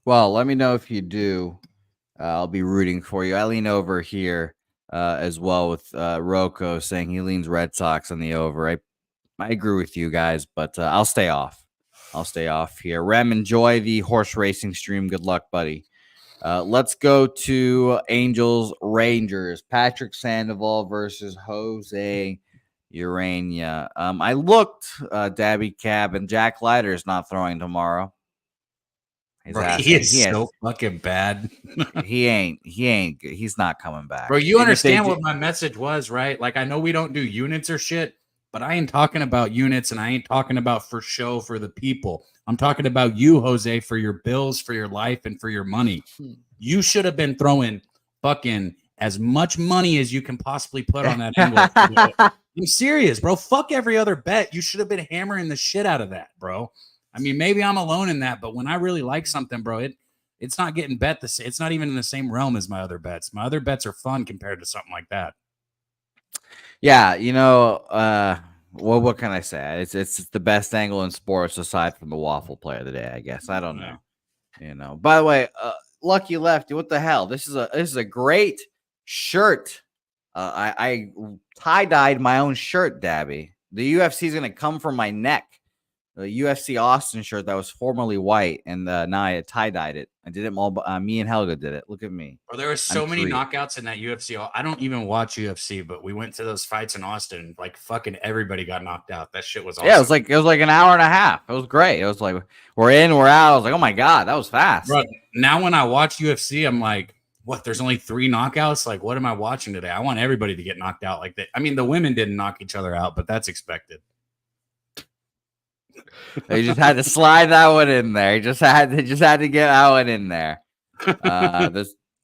Well, let me know if you do. I'll be rooting for you. I lean over here as well with Rocco saying he leans Red Sox on the over. I agree with you guys, but I'll stay off. I'll stay off here. Rem, enjoy the horse racing stream. Good luck, buddy. Let's go to Angels Rangers. Patrick Sandoval versus Jose Urania. I looked, Dabby Cab, and Jack Leiter is not throwing tomorrow. Bro, he is so fucking bad. He's not coming back. Bro, you understand what my message was, right? Like, I know we don't do units or shit, but I ain't talking about units, and I ain't talking about for show for the people. I'm talking about you, Jose, for your bills, for your life, and for your money. You should have been throwing fucking as much money as you can possibly put on that envelope. I'm serious, bro. Fuck every other bet. You should have been hammering the shit out of that, bro. I mean, maybe I'm alone in that, but when I really like something, bro, it's not getting bet it's not even in the same realm as my other bets. My other bets are fun compared to something like that. Yeah, what can I say? It's the best angle in sports aside from the waffle play of the day, I guess. I don't know. By the way, Lucky Lefty, what the hell? This is a great shirt. I tie-dyed my own shirt, Dabby. The UFC is gonna come from my neck. The UFC Austin shirt that was formerly white, and now I tie-dyed it. I did it all. Me and Helga did it. Look at me. Well, there were so many knockouts in that UFC. I don't even watch UFC, but we went to those fights in Austin. Like fucking everybody got knocked out. That shit was awesome. Yeah, it was like an hour and a half. It was great. It was like we're in, we're out. I was like, oh my god, that was fast. Bro, now when I watch UFC, I'm like, what? There's only 3 knockouts. Like, what am I watching today? I want everybody to get knocked out like that. I mean, the women didn't knock each other out, but that's expected. They just had to slide that one in there. Just had to get that one in there.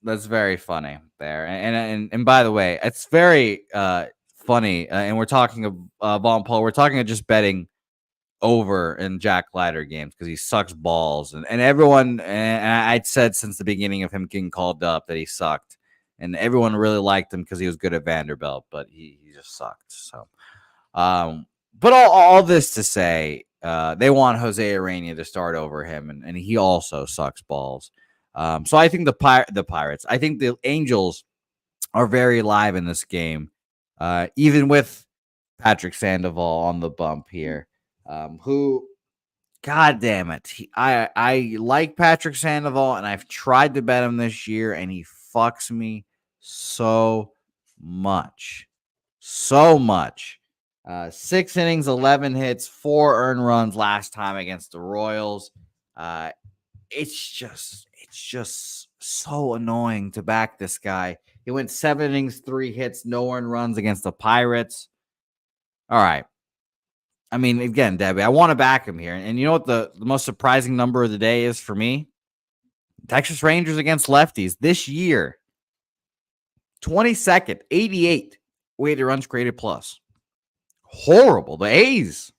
That's very funny there. And by the way, it's very funny. And we're talking of Von Paul. We're talking of just betting over in Jack Leiter games because he sucks balls. And everyone, and I'd said since the beginning of him getting called up that he sucked. And everyone really liked him because he was good at Vanderbilt, but he just sucked. So, but all this to say, they want Jose Urania to start over him, and he also sucks balls. So I think the Pirates, I think the Angels are very live in this game, even with Patrick Sandoval on the bump here, who, God damn it, I like Patrick Sandoval, and I've tried to bet him this year, and he fucks me so much. 6 innings, 11 hits, 4 earned runs last time against the Royals. It's just so annoying to back this guy. He went 7 innings, 3 hits, no earned runs against the Pirates. All right. I mean, again, Debbie, I want to back him here. And you know what the most surprising number of the day is for me? Texas Rangers against lefties this year. 22nd, 88 weighted runs created plus. Horrible. The A's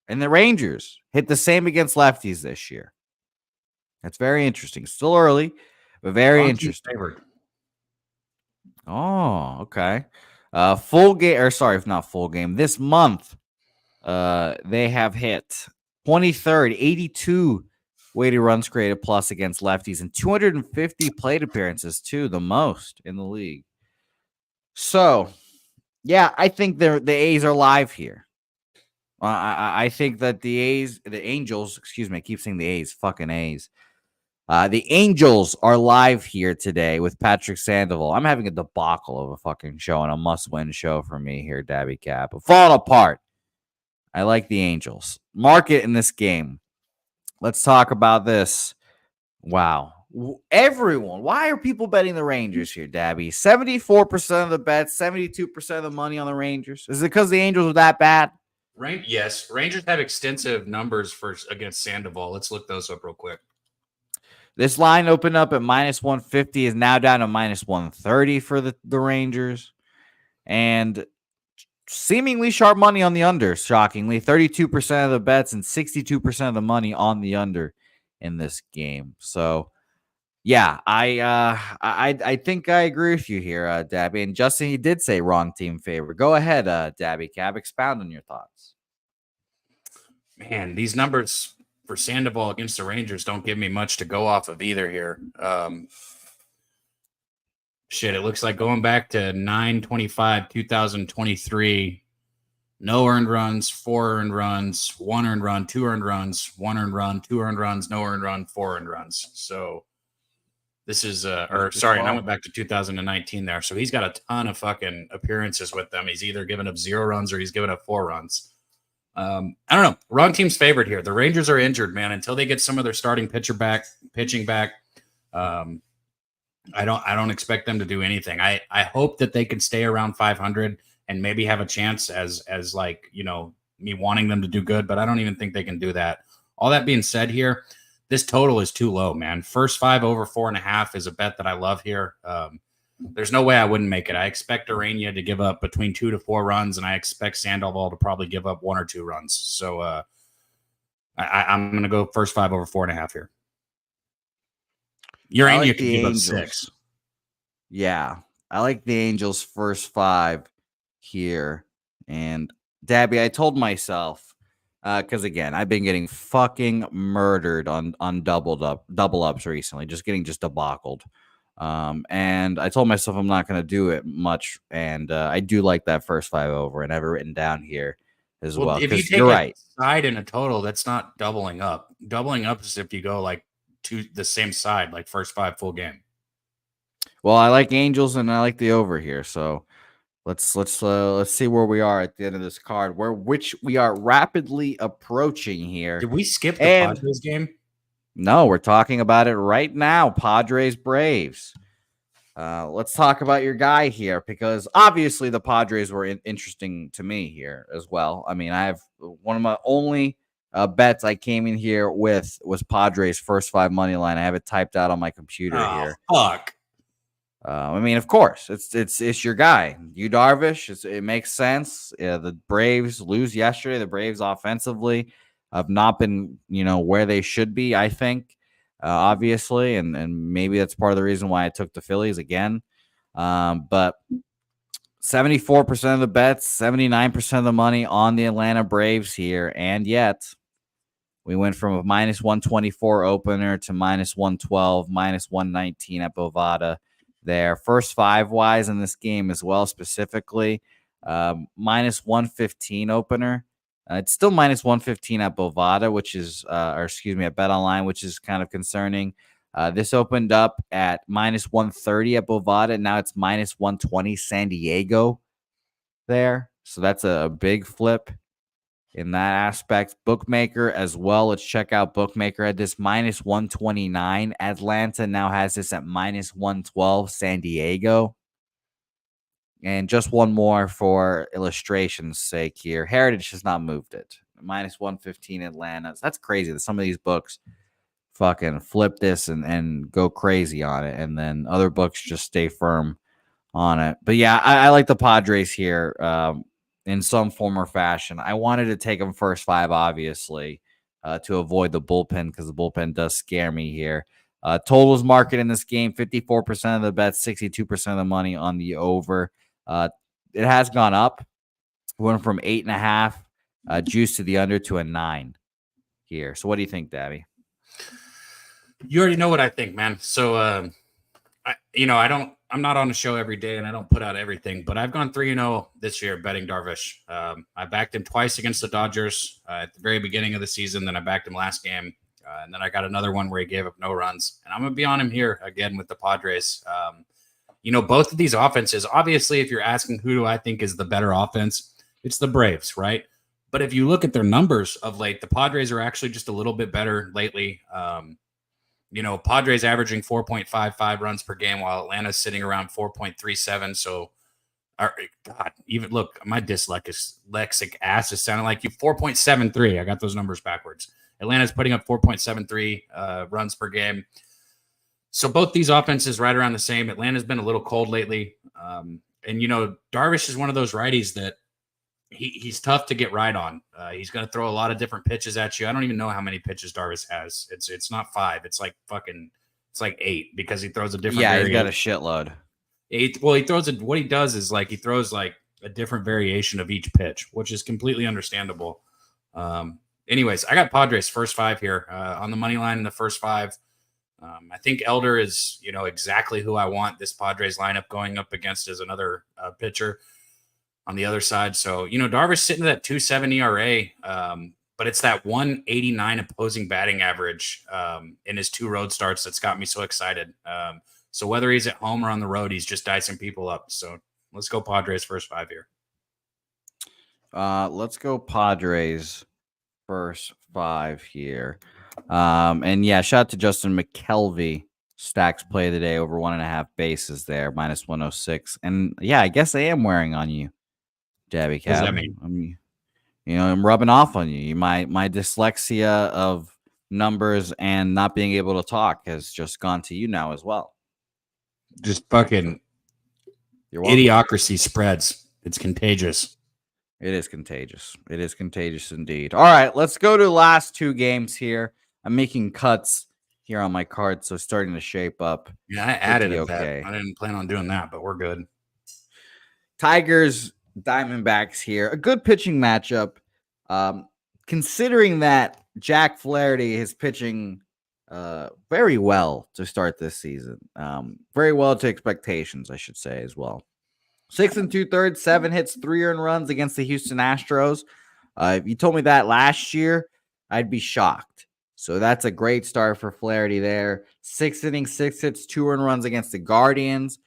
and the Rangers hit the same against lefties this year. That's very interesting. Still early, but very interesting. Favorite. Oh, okay. Full game, or sorry, if not full game. This month, they have hit 23rd, 82 weighted runs created plus against lefties, and 250 plate appearances too, the most in the league. So, yeah, I think the A's are live here. I think that the Angels, excuse me, I keep saying the A's, fucking A's. The Angels are live here today with Patrick Sandoval. I'm having a debacle of a fucking show and a must-win show for me here, Dabby Cap. Falling apart. I like the Angels. Market in this game. Let's talk about this. Wow. Everyone. Why are people betting the Rangers here, Dabby? 74% of the bets, 72% of the money on the Rangers. Is it because the Angels are that bad? Yes. Rangers have extensive numbers against Sandoval. Let's look those up real quick. This line opened up at minus 150, is now down to minus 130 for the Rangers. And seemingly sharp money on the under, shockingly. 32% of the bets and 62% of the money on the under in this game. So, yeah, I think I agree with you here, Dabby. And Justin, he did say wrong team favorite. Go ahead, Dabby Cab. Expound on your thoughts. Man, these numbers for Sandoval against the Rangers don't give me much to go off of either here. It looks like going back to 9/25/2023, no earned runs, 4 earned runs, 1 earned run, 2 earned runs, 1 earned run, 2 earned runs, no earned run, 4 earned runs. So this is, and I went back to 2019 there. So he's got a ton of fucking appearances with them. He's either given up 0 runs or he's given up 4 runs. I don't know. Wrong team's favorite here. The Rangers are injured, man. Until they get some of their starting pitching back. I don't expect them to do anything. I hope that they can stay around 500 and maybe have a chance as like, you know, me wanting them to do good, but I don't even think they can do that. All that being said here, this total is too low, man. First 5 over 4.5 is a bet that I love here. There's no way I wouldn't make it. I expect Arania to give up between 2 to 4 runs, and I expect Sandoval to probably give up 1 or 2 runs. So I'm going to go first 5 over 4.5 here. Urania like can give up 6. Yeah, I like the Angels' first 5 here. And Dabby, I told myself, because again, I've been getting fucking murdered on double ups recently, just debacled. And I told myself I'm not going to do it much. And I do like that first 5 over, and I have it written down here as well. If you take a side in a total, that's not doubling up. Doubling up is if you go like to the same side, like first 5 full game. Well, I like Angels and I like the over here. So let's see where we are at the end of this card, which we are rapidly approaching here. Did we skip the Padres game? No, we're talking about it right now. Padres Braves. Let's talk about your guy here, because obviously the Padres were interesting to me here as well. I mean, I have one of my only bets I came in here with was Padres first 5 money line. I have it typed out on my computer here. Fuck. I mean, of course, it's your guy, Yu Darvish. It makes sense. The Braves lose yesterday. The Braves offensively have not been, where they should be, I think, obviously, and maybe that's part of the reason why I took the Phillies again. But 74% of the bets, 79% of the money on the Atlanta Braves here, and yet We went from a minus 124 opener to minus 112, minus 119 at Bovada there. First five wise in this game as well, specifically minus 115 opener. It's still minus 115 at Bovada, which is, at Bet Online, which is kind of concerning. This opened up at minus 130 at Bovada. Now it's minus 120 San Diego there. So that's a big flip in that aspect. Bookmaker as well. Let's check out Bookmaker at this minus 129. Atlanta now has this at minus 112 San Diego. And just one more for illustration's sake here. Heritage has not moved it. Minus 115 Atlanta. That's crazy that some of these books fucking flip this and go crazy on it. And then other books just stay firm on it. But yeah, I like the Padres here in some form or fashion. I wanted to take them first five, obviously, to avoid the bullpen because the bullpen does scare me here. Totals market in this game, 54% of the bets, 62% of the money on the over. It has gone up. We went from 8.5 juice to the under to a 9 here. So what do you think, Dabby? You already know what I think, man. So, I'm not on the show every day and I don't put out everything, but I've gone 3-0 this year betting Darvish. I backed him twice against the Dodgers at the very beginning of the season. Then I backed him last game. And then I got another one where he gave up no runs. And I'm going to be on him here again with the Padres. Both of these offenses, obviously, if you're asking who do I think is the better offense, it's the Braves, right? But if you look at their numbers of late, the Padres are actually just a little bit better lately. Padres averaging 4.55 runs per game while Atlanta's sitting around 4.37. So, even look, my dyslexic ass is sounding like you. 4.73. I got those numbers backwards. Atlanta's putting up 4.73 runs per game. So both these offenses right around the same. Atlanta's been a little cold lately. Darvish is one of those righties that he's tough to get right on. He's going to throw a lot of different pitches at you. I don't even know how many pitches Darvish has. It's not 5. It's like 8 because he throws a different. Yeah, he's got a shitload. He throws what he does is he throws like a different variation of each pitch, which is completely understandable. Anyways, I got Padres first 5 here on the money line in the first 5. I think Elder is, exactly who I want this Padres lineup going up against as another pitcher on the other side. So, Darvish sitting at that 2.7 ERA, but it's that 189 opposing batting average in his 2 road starts that's got me so excited. So whether he's at home or on the road, he's just dicing people up. So let's go Padres first 5 here. Let's go Padres first 5 here. And yeah, shout out to Justin McKelvey. Stacks play of the day over 1.5 bases there, minus 106. And yeah, I guess I am wearing on you, Dabby Cab. What does that mean? I'm rubbing off on you. My dyslexia of numbers and not being able to talk has just gone to you now as well. Just fucking idiocracy spreads. It's contagious. It is contagious. It is contagious indeed. All right, let's go to the last 2 games here. I'm making cuts here on my card, so it's starting to shape up. Yeah, I added it. Okay. I didn't plan on doing that, but we're good. Tigers, Diamondbacks here. A good pitching matchup. Considering that Jack Flaherty is pitching very well to start this season. Very well to expectations, I should say, as well. 6 2/3, 7 hits, 3 earned runs against the Houston Astros. If you told me that last year, I'd be shocked. So that's a great start for Flaherty there. 6 innings, 6 hits, 2 earned runs against the Guardians.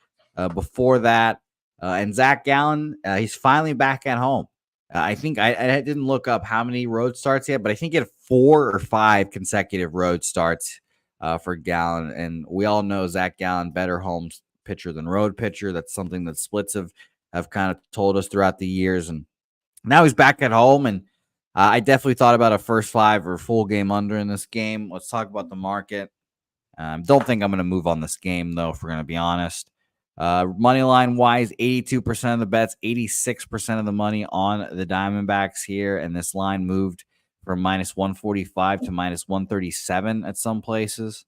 Before that, and Zach Gallen, he's finally back at home. I think I didn't look up how many road starts he had, but I think he had 4 or 5 consecutive road starts for Gallen. And we all know Zach Gallen, better home pitcher than road pitcher. That's something that splits have kind of told us throughout the years. And now he's back at home, and I definitely thought about a first 5 or full game under in this game. Let's talk about the market. Don't think I'm going to move on this game, though, if we're going to be honest. Money line wise, 82% of the bets, 86% of the money on the Diamondbacks here. And this line moved from minus 145 to minus 137 at some places.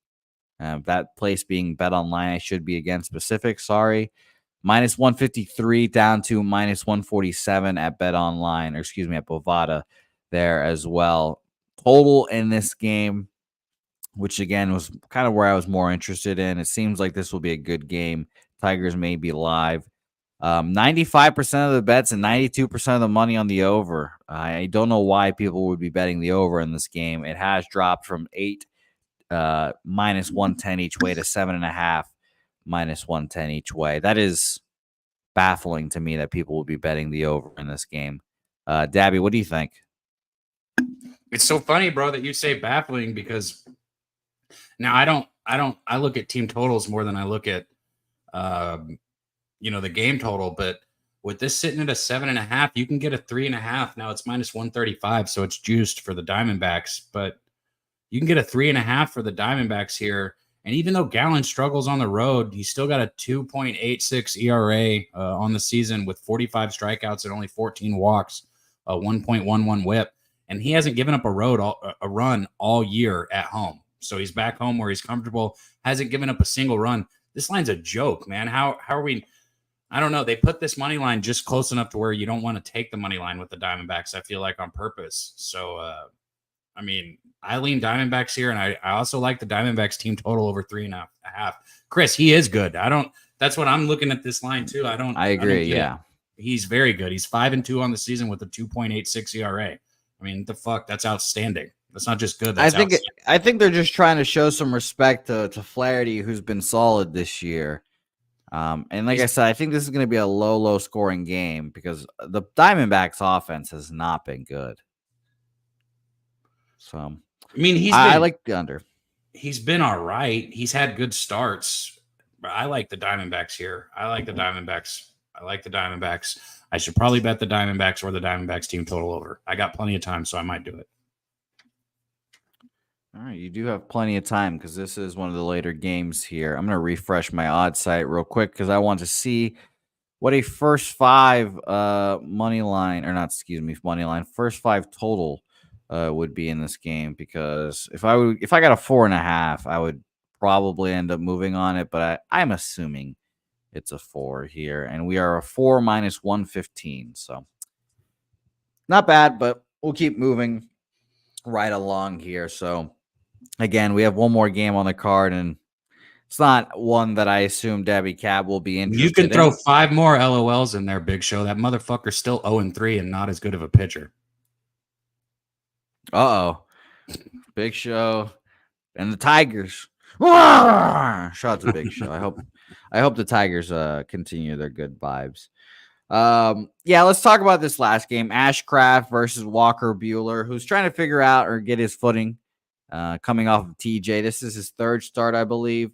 That place being Bet Online, I should be again specific. Sorry. Minus 153 down to minus 147 at Bet Online, or excuse me, at Bovada there as well. total in this game, which again was kind of where I was more interested in. It seems like this will be a good game. Tigers may be live. 95% of the bets and 92% of the money on the over. I don't know why people would be betting the over in this game. It has dropped from 8 minus 110 each way to 7.5 minus 110 each way. That is baffling to me that people will be betting the over in this game. Dabby, what do you think? It's so funny, bro, that you say baffling, because now I look at team totals more than I look at the game total. But with this sitting at a 7.5, you can get a 3.5. Now it's minus 135, so it's juiced for the Diamondbacks, but you can get a 3.5 for the Diamondbacks here. And even though Gallen struggles on the road, he's still got a 2.86 ERA on the season with 45 strikeouts and only 14 walks, a 1.11 whip. And he hasn't given up a run all year at home. So he's back home where he's comfortable, hasn't given up a single run. This line's a joke, man. How are we? I don't know. They put this money line just close enough to where you don't want to take the money line with the Diamondbacks, I feel like, on purpose. So, I lean Diamondbacks here, and I also like the Diamondbacks team total over 3.5. Chris, he is good. That's what I'm looking at this line too. I agree. Yeah. He's very good. He's 5-2 on the season with a 2.86 ERA. I mean, the fuck, that's outstanding. That's not just good. That's I think they're just trying to show some respect to Flaherty, who's been solid this year. And like I said, I think this is going to be a low scoring game because the Diamondbacks offense has not been good. So, I like the under. He's been all right. He's had good starts, but I like the Diamondbacks here. I like the Diamondbacks. I should probably bet the Diamondbacks or the Diamondbacks team total over. I got plenty of time, so I might do it. All right, you do have plenty of time because this is one of the later games here. I'm going to refresh my odds site real quick because I want to see what a first five money line first five total would be in this game. Because if I got a 4.5, I would probably end up moving on it, but I'm assuming it's a 4 here, and we are a 4 minus 115. So not bad, but we'll keep moving right along here. So again, we have one more game on the card, and it's not one that I assume Debbie Cab will be interested in. You can throw 5 more LOLs in there, Big Show. That motherfucker's still 0-3 and not as good of a pitcher. Big Show and the Tigers. Shout out to Big Show. I hope the Tigers continue their good vibes. Let's talk about this last game. Ashcraft versus Walker Buehler, who's trying to figure out or get his footing coming off of TJ. This is his third start, I believe.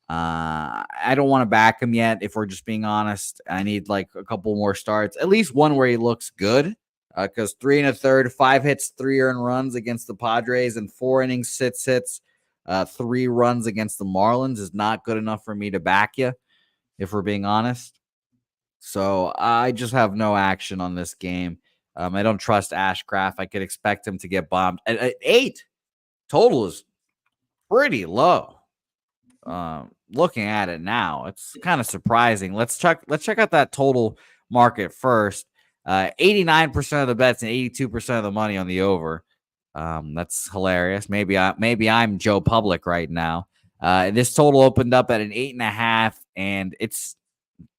I don't want to back him yet, if we're just being honest. I need like a couple more starts, at least one where he looks good. Because 3 1/3, 5 hits, 3 earned runs against the Padres, and 4 innings, 6 hits, 3 runs against the Marlins is not good enough for me to back you, if we're being honest. So I just have no action on this game. I don't trust Ashcraft. I could expect him to get bombed. At 8, total is pretty low. Looking at it now, it's kind of surprising. Let's check out that total market first. 89% of the bets and 82% of the money on the over. That's hilarious. Maybe I'm Joe Public right now. This total opened up at an 8.5, and it's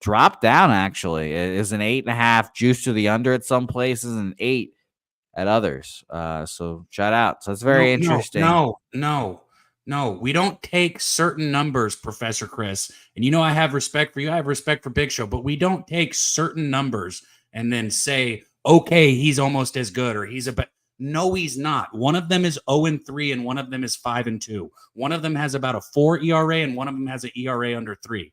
dropped down. Actually, it is an 8.5, juice to the under at some places, and 8 at others. So shout out. So it's very interesting. No, we don't take certain numbers, Professor Chris. And I have respect for you. I have respect for Big Show, but we don't take certain numbers and then say, okay, he's almost as good, or he's no, he's not. One of them is 0-3 and one of them is 5-2. One of them has about a 4 ERA and one of them has an ERA under 3.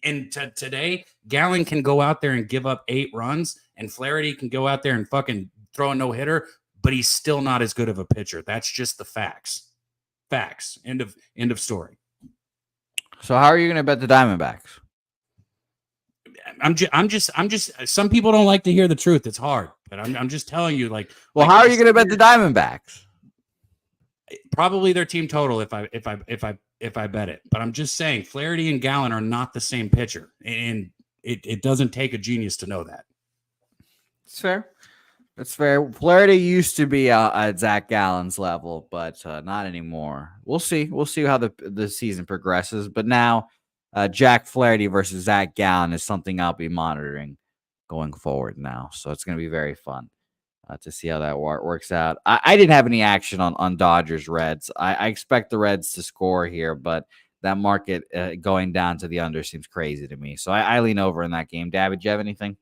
And today, Gallen can go out there and give up 8 runs, and Flaherty can go out there and fucking throw a no-hitter, but he's still not as good of a pitcher. That's just the facts. Facts. End of story. So how are you going to bet the Diamondbacks? I'm just. Some people don't like to hear the truth. It's hard, but I'm just telling you. How are you going to bet the Diamondbacks? Probably their team total if I bet it. But I'm just saying, Flaherty and Gallen are not the same pitcher, and it doesn't take a genius to know that. It's fair. That's fair. Flaherty used to be at Zach Gallen's level, but not anymore. We'll see. We'll see how the season progresses. But now, Jack Flaherty versus Zach Gallen is something I'll be monitoring going forward now. So it's going to be very fun to see how that works out. I didn't have any action on Dodgers Reds. I expect the Reds to score here, but that market going down to the under seems crazy to me. So I lean over in that game. Dabby, do you have anything?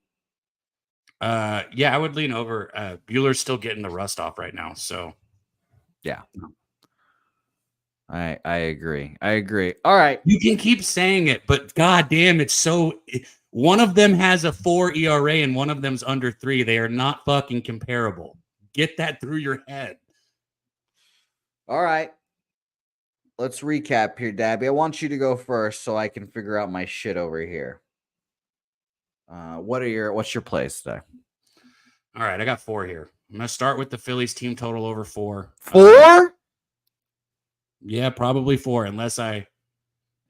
Yeah, I would lean over. Bueller's still getting the rust off right now, so yeah. I agree. I agree. All right. You can keep saying it, but goddamn, it's so. One of them has a 4 ERA and one of them's under 3. They are not fucking comparable. Get that through your head. All right. Let's recap here, Dabby. I want you to go first so I can figure out my shit over here. What's your plays today? All right, I got 4 here. I'm gonna start with the Phillies team total over 4. 4? Yeah, probably 4, unless I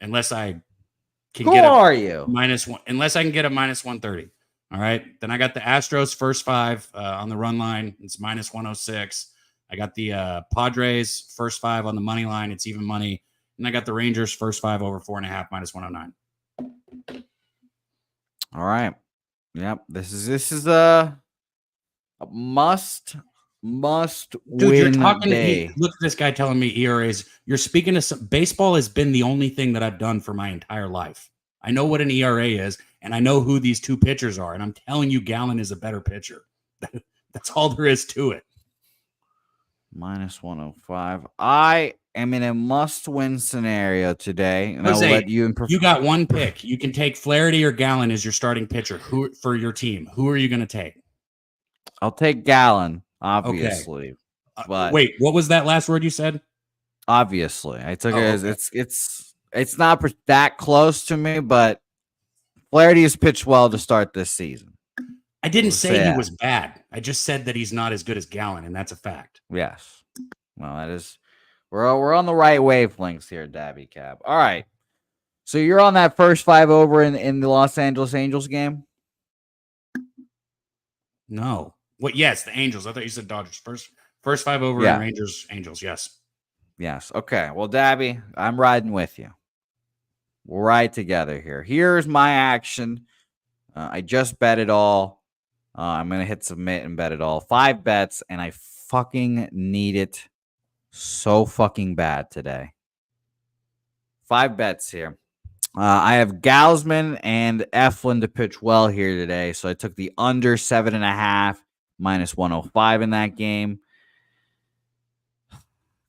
can Who get are you? -1, unless I can get a -130. All right. Then I got the Astros first 5 on the run line. It's -106. I got the Padres first 5 on the money line. It's even money. And I got the Rangers first 5 over 4.5 -109. All right. Yep. This is a must Dude, win you're talking day. Look at this guy telling me ERAs. You're speaking to some baseball has been the only thing that I've done for my entire life. I know what an ERA is, and I know who these 2 pitchers are. And I'm telling you, Gallen is a better pitcher. That's all there is to it. -105. I am in a must-win scenario today, and Jose, I'll let you. You got one pick. You can take Flaherty or Gallen as your starting pitcher. Who for your team? Who are you going to take? I'll take Gallen, obviously. Okay. But wait, what was that last word you said? Obviously, I took it as it's not that close to me, but Flaherty has pitched well to start this season. I didn't say he was bad. I just said that he's not as good as Gallen, and that's a fact. Yes. Well, that is we're on the right wavelengths here, Dabby Cab. All right. So you're on that first 5 over in the Los Angeles Angels game? No. What? Yes, the Angels. I thought you said Dodgers. First 5 over in Rangers, Angels. Yes. Yes. Okay. Well, Dabby, I'm riding with you. We'll ride together here. Here's my action. I just bet it all. I'm going to hit submit and bet it all. 5 bets, and I fucking need it so fucking bad today. 5 bets here. I have Gausman and Eflin to pitch well here today, so I took the under 7.5 -105 in that game.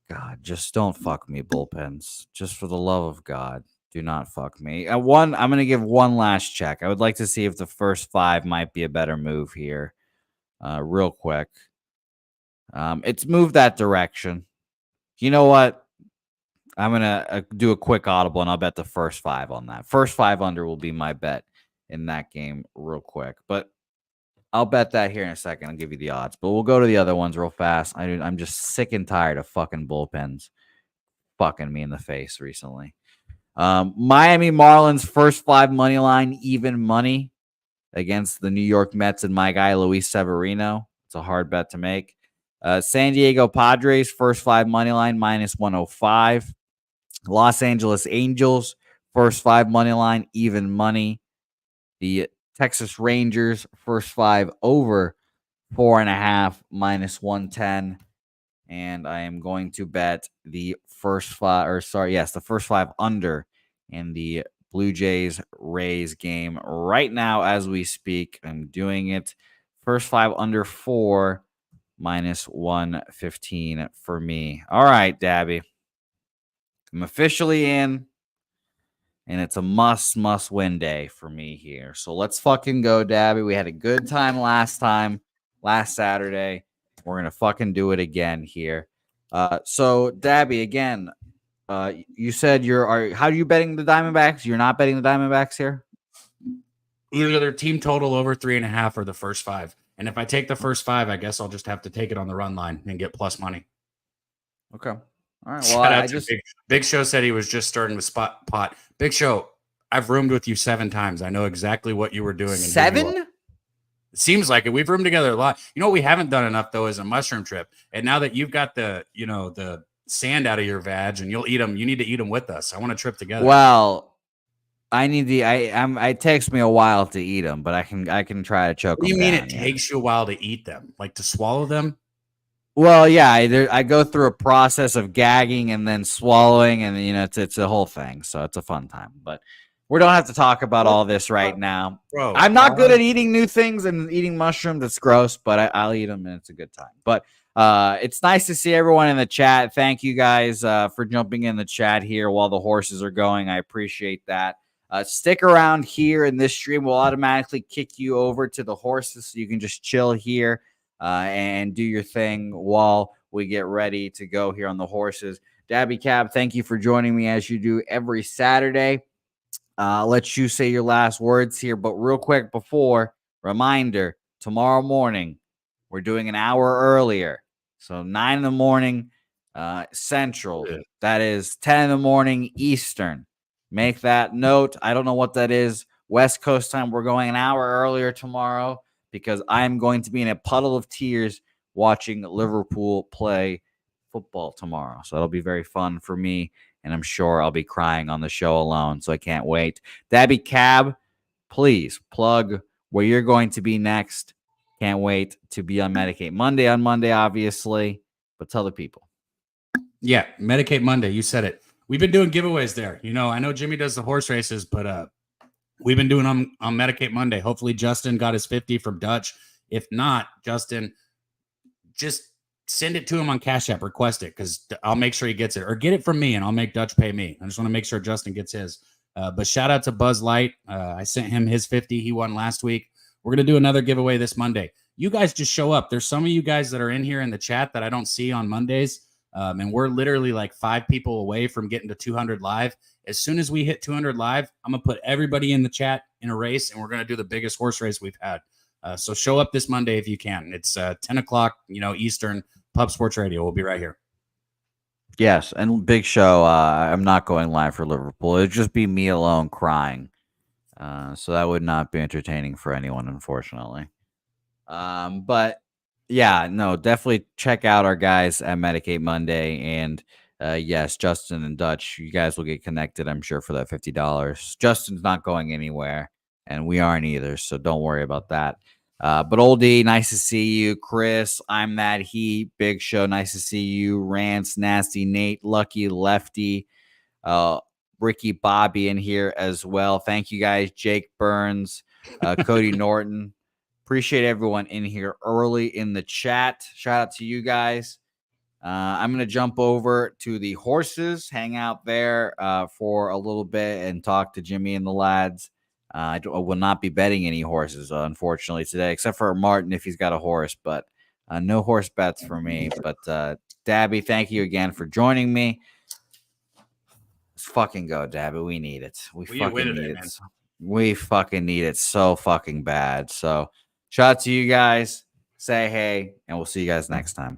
God, just don't fuck me, bullpens. Just for the love of God, do not fuck me. I'm going to give one last check. I would like to see if the first 5 might be a better move here. Real quick. It's moved that direction. You know what? I'm going to do a quick audible, and I'll bet the first 5 on that. First 5 under will be my bet in that game real quick. But I'll bet that here in a second. I'll give you the odds. But we'll go to the other ones real fast. I'm just sick and tired of fucking bullpens fucking me in the face recently. Miami Marlins first 5 money line, even money against the New York Mets and my guy Luis Severino. It's a hard bet to make. San Diego Padres first 5 money line -105. Los Angeles Angels first 5 money line, even money. The Texas Rangers first 5 over 4.5 -110. And I am going to bet the first 5, the first 5 under in the Blue Jays Rays game right now as we speak. I'm doing it. First 5 under 4 -115 for me. All right, Dabby. I'm officially in, and it's a must win day for me here. So let's fucking go, Dabby. We had a good time last Saturday. We're going to fucking do it again here. So, Dabby, again, you said how are you betting the Diamondbacks? You're not betting the Diamondbacks here? Either their team total over 3.5 or the first 5. And if I take the first 5, I guess I'll just have to take it on the run line and get plus money. Okay. All right. Well, Big Show said he was just starting with spot pot. Big Show, I've roomed with you 7 times. I know exactly what you were doing. 7? It seems like it. We've roomed together a lot. You know what we haven't done enough though is a mushroom trip. And now that you've got the sand out of your vag and you'll eat them, you need to eat them with us. I want a trip together. Well, I need the. It takes me a while to eat them, but I can try to choke them. What do you mean down, it takes you a while to eat them, like to swallow them? Well, yeah, I go through a process of gagging and then swallowing, and it's a whole thing. So it's a fun time, but we don't have to talk about all this right now. Bro, I'm not good at eating new things and eating mushrooms. It's gross, but I'll eat them and it's a good time. But it's nice to see everyone in the chat. Thank you guys for jumping in the chat here while the horses are going. I appreciate that. Stick around here in this stream. We'll automatically kick you over to the horses so you can just chill here and do your thing while we get ready to go here on the horses. Dabby Cab, thank you for joining me as you do every Saturday. I'll let you say your last words here, but real quick before, reminder, tomorrow morning, we're doing an hour earlier. So 9 in the morning Central. That is 10 in the morning Eastern. Make that note. I don't know what that is. West Coast time, we're going an hour earlier tomorrow because I'm going to be in a puddle of tears watching Liverpool play football tomorrow. So it'll be very fun for me, and I'm sure I'll be crying on the show alone, so I can't wait. Dabby Cab, please plug where you're going to be next. Can't wait to be on Medicate Monday on Monday, obviously, but tell the people. Yeah, Medicate Monday. You said it. We've been doing giveaways there. I know Jimmy does the horse races, but we've been doing on Medicate Monday. Hopefully Justin got his 50 from Dutch. If not, Justin, just send it to him on Cash App. Request it because I'll make sure he gets it. Or get it from me and I'll make Dutch pay me. I just want to make sure Justin gets his. But shout out to Buzz Light. I sent him his 50. He won last week. We're going to do another giveaway this Monday. You guys just show up. There's some of you guys that are in here in the chat that I don't see on Mondays. And we're literally like 5 people away from getting to 200 live. As soon as we hit 200 live, I'm going to put everybody in the chat in a race, and we're going to do the biggest horse race we've had. So show up this Monday if you can. It's 10 o'clock, Eastern, Pub Sports Radio. We'll be right here. Yes, and big show. I'm not going live for Liverpool. It'd just be me alone crying. So that would not be entertaining for anyone, unfortunately. But yeah, no, definitely check out our guys at Medicate Monday. And yes, Justin and Dutch, you guys will get connected, I'm sure, for that $50. Justin's not going anywhere, and we aren't either, so don't worry about that. But Oldie, nice to see you. Chris, I'm That Heat. Big Show, nice to see you. Rance, Nasty Nate, Lucky Lefty, Ricky Bobby in here as well. Thank you guys. Jake Burns, Cody Norton. Appreciate everyone in here early in the chat. Shout out to you guys. I'm going to jump over to the horses, hang out there for a little bit and talk to Jimmy and the lads. I will not be betting any horses, unfortunately, today, except for Martin if he's got a horse, but no horse bets for me. But Dabby, thank you again for joining me. Let's fucking go, Dabby. We need it. We fucking need it. We fucking need it so fucking bad. So shout out to you guys. Say hey, and we'll see you guys next time.